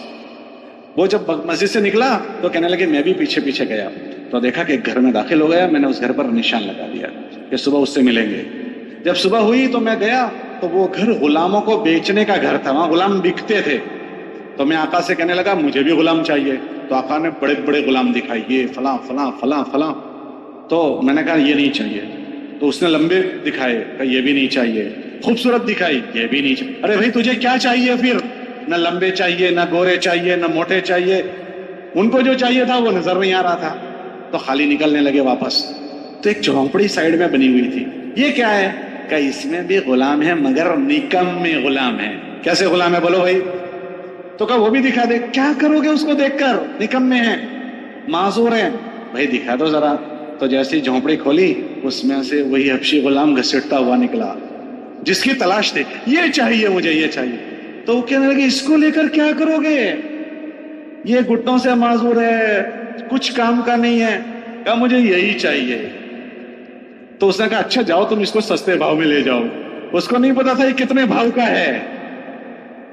وہ جب مسجد سے نکلا تو کہنے لگے میں بھی پیچھے پیچھے گیا تو دیکھا کہ ایک گھر میں داخل ہو گیا. میں نے اس گھر پر نشان لگا دیا کہ صبح اس سے ملیں گے. جب صبح ہوئی تو میں گیا تو وہ گھر غلاموں کو بیچنے کا گھر تھا, وہاں غلام بکتے تھے. تو میں آقا سے کہنے لگا مجھے بھی غلام چاہیے. تو آقا نے بڑے بڑے غلام دکھائے, یہ فلاں فلاں فلاں فلاں. تو میں نے کہا یہ نہیں چاہیے. تو اس نے لمبے دکھائے, کہا یہ بھی نہیں چاہیے. خوبصورت دکھائی, یہ بھی نہیں چاہیے. ارے بھائی تجھے کیا چاہیے پھر؟ نہ لمبے چاہیے, نہ گورے چاہیے, نہ موٹے چاہیے. ان کو جو چاہیے تھا وہ نظر نہیں آ رہا تھا. تو خالی نکلنے لگے واپس. تو ایک جھونپڑی سائڈ میں بنی ہوئی تھی. یہ کیا ہے؟ کہ اس میں بھی غلام ہے مگر نکم میں غلام ہے. کیسے غلام ہے بولو بھائی؟ تو کہا وہ بھی دکھا دے. کیا کرو گے اس کو دیکھ کر؟ نکم میں ہے, معذور ہے. بھائی دکھا دو ذرا. تو جیسی جھونپڑی کھولی اس میں سے وہی حبشی غلام گھسیٹتا ہوا نکلا جس کی تلاش تھی. یہ چاہیے مجھے, یہ چاہیے. تو وہ کہنے لگے اس کو لے کر کیا کرو گے؟ یہ گھٹنوں سے معذور ہے, کچھ کام کا نہیں ہے. کہا مجھے یہی چاہیے. تو اس نے کہا اچھا جاؤ تم اس کو سستے بھاؤ میں لے جاؤ. اس کو نہیں پتا تھا یہ کتنے بھاؤ کا ہے.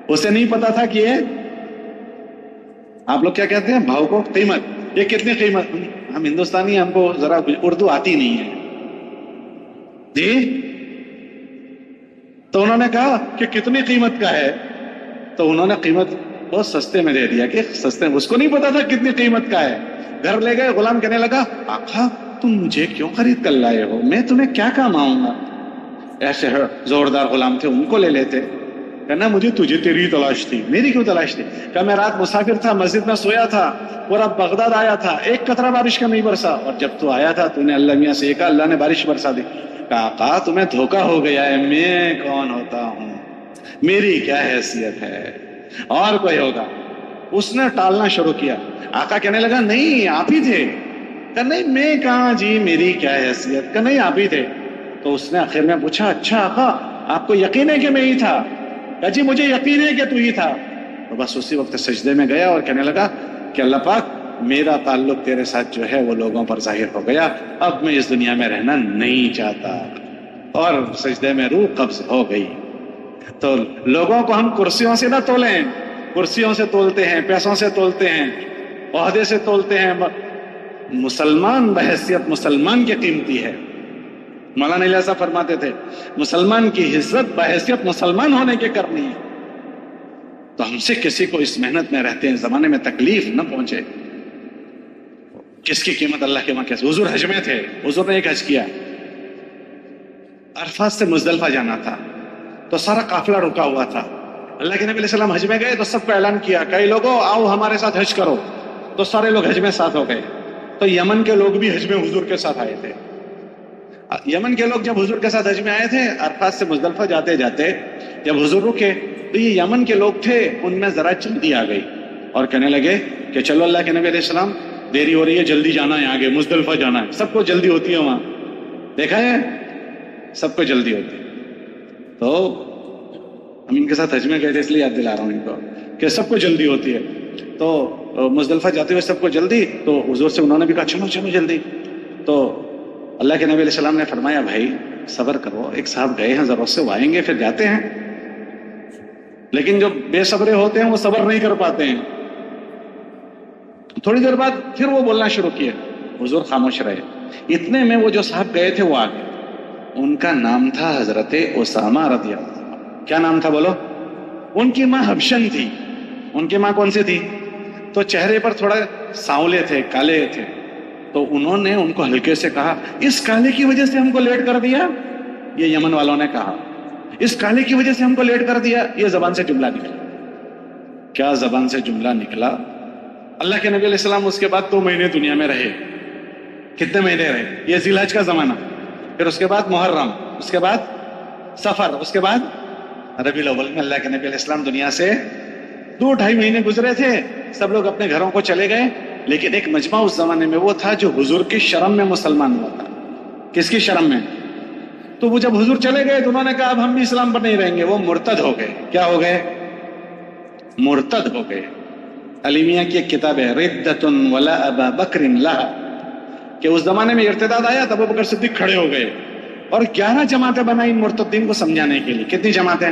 اسے نہیں پتا تھا کہ یہ, آپ لوگ کیا کہتے ہیں بھاؤ کو؟ قیمت. یہ کتنی قیمت؟ ہم ہندوستانی, ہم کو ذرا اردو آتی نہیں ہے جی. تو انہوں نے کہا کہ کتنی قیمت کا ہے. تو انہوں نے قیمت بہت سستے میں دے دیا کہ سستے. اس کو نہیں پتا تھا کتنی قیمت کا ہے. گھر لے گئے. غلام کہنے لگا آقا تم مجھے کیوں خرید کر لائے ہو؟ میں تمہیں کیا کام آؤں گا؟ ایسے زوردار غلام تھے, ان کو لے لیتے. کہنا مجھے تجھے تیری تلاش تھی, میری کیوں تلاش تھی؟ کہ میں رات مسافر تھا, مسجد میں سویا تھا, پورا بغداد آیا تھا, ایک قطرہ بارش کا نہیں برسا. اور جب تو آیا تھا تو نے اللہ میاں سے کہا, اللہ نے بارش برسا دی. کہا آقا تمہیں دھوکا ہو گیا ہے, میں کون ہوتا ہوں, میری کیا حیثیت ہے, اور کوئی ہوگا. اس نے ٹالنا شروع کیا. آقا کہنے لگا نہیں آپ ہی تھے. کہ نہیں میں کہاں جی, میری کیا حیثیت. کہ نہیں آپ ہی تھے. تو اس نے آخر میں پوچھا اچھا آقا آپ کو یقین ہے کہ میں ہی تھا؟ کہ جی مجھے یقین ہے کہ تو ہی تھا. تو بس اسی وقت سجدے میں گیا اور کہنے لگا کہ اللہ پاک میرا تعلق تیرے ساتھ جو ہے وہ لوگوں پر ظاہر ہو گیا, اب میں اس دنیا میں رہنا نہیں چاہتا. اور سجدے میں روح قبض ہو گئی. تو لوگوں کو ہم کرسیوں سے نہ تولیں, کرسیوں سے تولتے ہیں, پیسوں سے تولتے ہیں, عہدے سے تولتے ہیں. مسلمان بحیثیت مسلمان کی قیمتی ہے. مولانا علیہ صاحب فرماتے تھے مسلمان کی عزت بحیثیت مسلمان ہونے کے کرنی ہے. تو ہم سے کسی کو اس محنت میں رہتے ہیں زمانے میں تکلیف نہ پہنچے. کس کی قیمت اللہ کے وہاں کیسے. حضور حج میں تھے, حضور نے ایک حج کیا. عرفات سے مزدلفہ جانا تھا تو سارا قافلہ رکا ہوا تھا. اللہ کے نبی علیہ السلام حج میں گئے تو سب کو اعلان کیا, کئی لوگوں آؤ ہمارے ساتھ حج کرو. تو سارے لوگ حج میں ساتھ ہو گئے. تو یمن کے لوگ بھی حج میں حضور کے ساتھ آئے تھے. یمن کے لوگ جب حضور کے ساتھ حج میں آئے تھے, عرفات سے مزدلفہ جاتے جاتے جب حضور رکے تو یہ یمن کے لوگ تھے, ان میں ذرا جلدی آ گئی اور کہنے لگے کہ چلو اللہ کے نبی علیہ السلام دیری ہو رہی ہے, جلدی جانا ہے, آگے مزدلفہ جانا ہے. سب کو جلدی ہوتی ہے وہاں, دیکھا ہے سب کو جلدی ہوتی ہے. تو ہم ان کے ساتھ حج میں گئے تھے اس لیے یاد دلا رہا ہوں ان کو کہ سب کو جلدی ہوتی ہے. تو مزدلفہ جاتے ہوئے سب کو جلدی, تو حضور سے انہوں نے بھی کہا چلو چلو جلدی. تو اللہ کے نبی علیہ السلام نے فرمایا بھائی صبر کرو, ایک صاحب گئے ہیں ضرورت سے, وہ آئیں گے پھر جاتے ہیں. لیکن جو بے صبرے ہوتے ہیں وہ صبر نہیں کر پاتے ہیں. تھوڑی دیر بعد پھر وہ بولنا شروع کیے, حضور خاموش رہے. اتنے میں وہ جو صاحب گئے تھے وہ آ گئے. ان کا نام تھا حضرت اسامہ رضی اللہ عنہ. کیا نام تھا بولو؟ ان کی ماں حبشن تھی. ان کی ماں کون سی تھی؟ تو چہرے پر تھوڑا سانولے تھے, کالے تھے. تو انہوں نے ان کو ہلکے سے کہا اس کالے کی وجہ سے ہم کو لیٹ کر دیا. یہ یمن والوں نے کہا اس کالے کی وجہ سے ہم کو لیٹ کر دیا. یہ زبان سے جملہ نکلا. کیا زبان سے جملہ نکلا؟ اللہ کے نبی علیہ السلام اس کے بعد 2 مہینے دنیا میں رہے. کتنے مہینے رہے؟ یہ ذی الحج کا زمانہ, پھر اس کے بعد محرم, اس کے بعد سفر, اس کے بعد ربیع الاول میں اللہ کے نبی علیہ السلام دنیا سے 2-2.5 مہینے گزرے تھے. سب لوگ اپنے گھروں کو چلے گئے. لیکن ایک مجمع اس زمانے میں وہ تھا جو حضور کی شرم میں مسلمان ہوا تھا. کس کی شرم میں؟ تو وہ جب حضور چلے گئے تو انہوں نے کہا اب ہم بھی اسلام پر نہیں رہیں گے. وہ مرتد ہو گئے. کیا ہو گئے؟ مرتد ہو گئے. علی میاں کی ایک کتاب ہے ردۃ ولا ابا بکر لہا, کہ اس زمانے میں ارتداد آیا تب ابوبکر صدیق کھڑے ہو گئے اور 11 جماعتیں بنائی مرتدین کو سمجھانے کے لیے. کتنی جماعتیں؟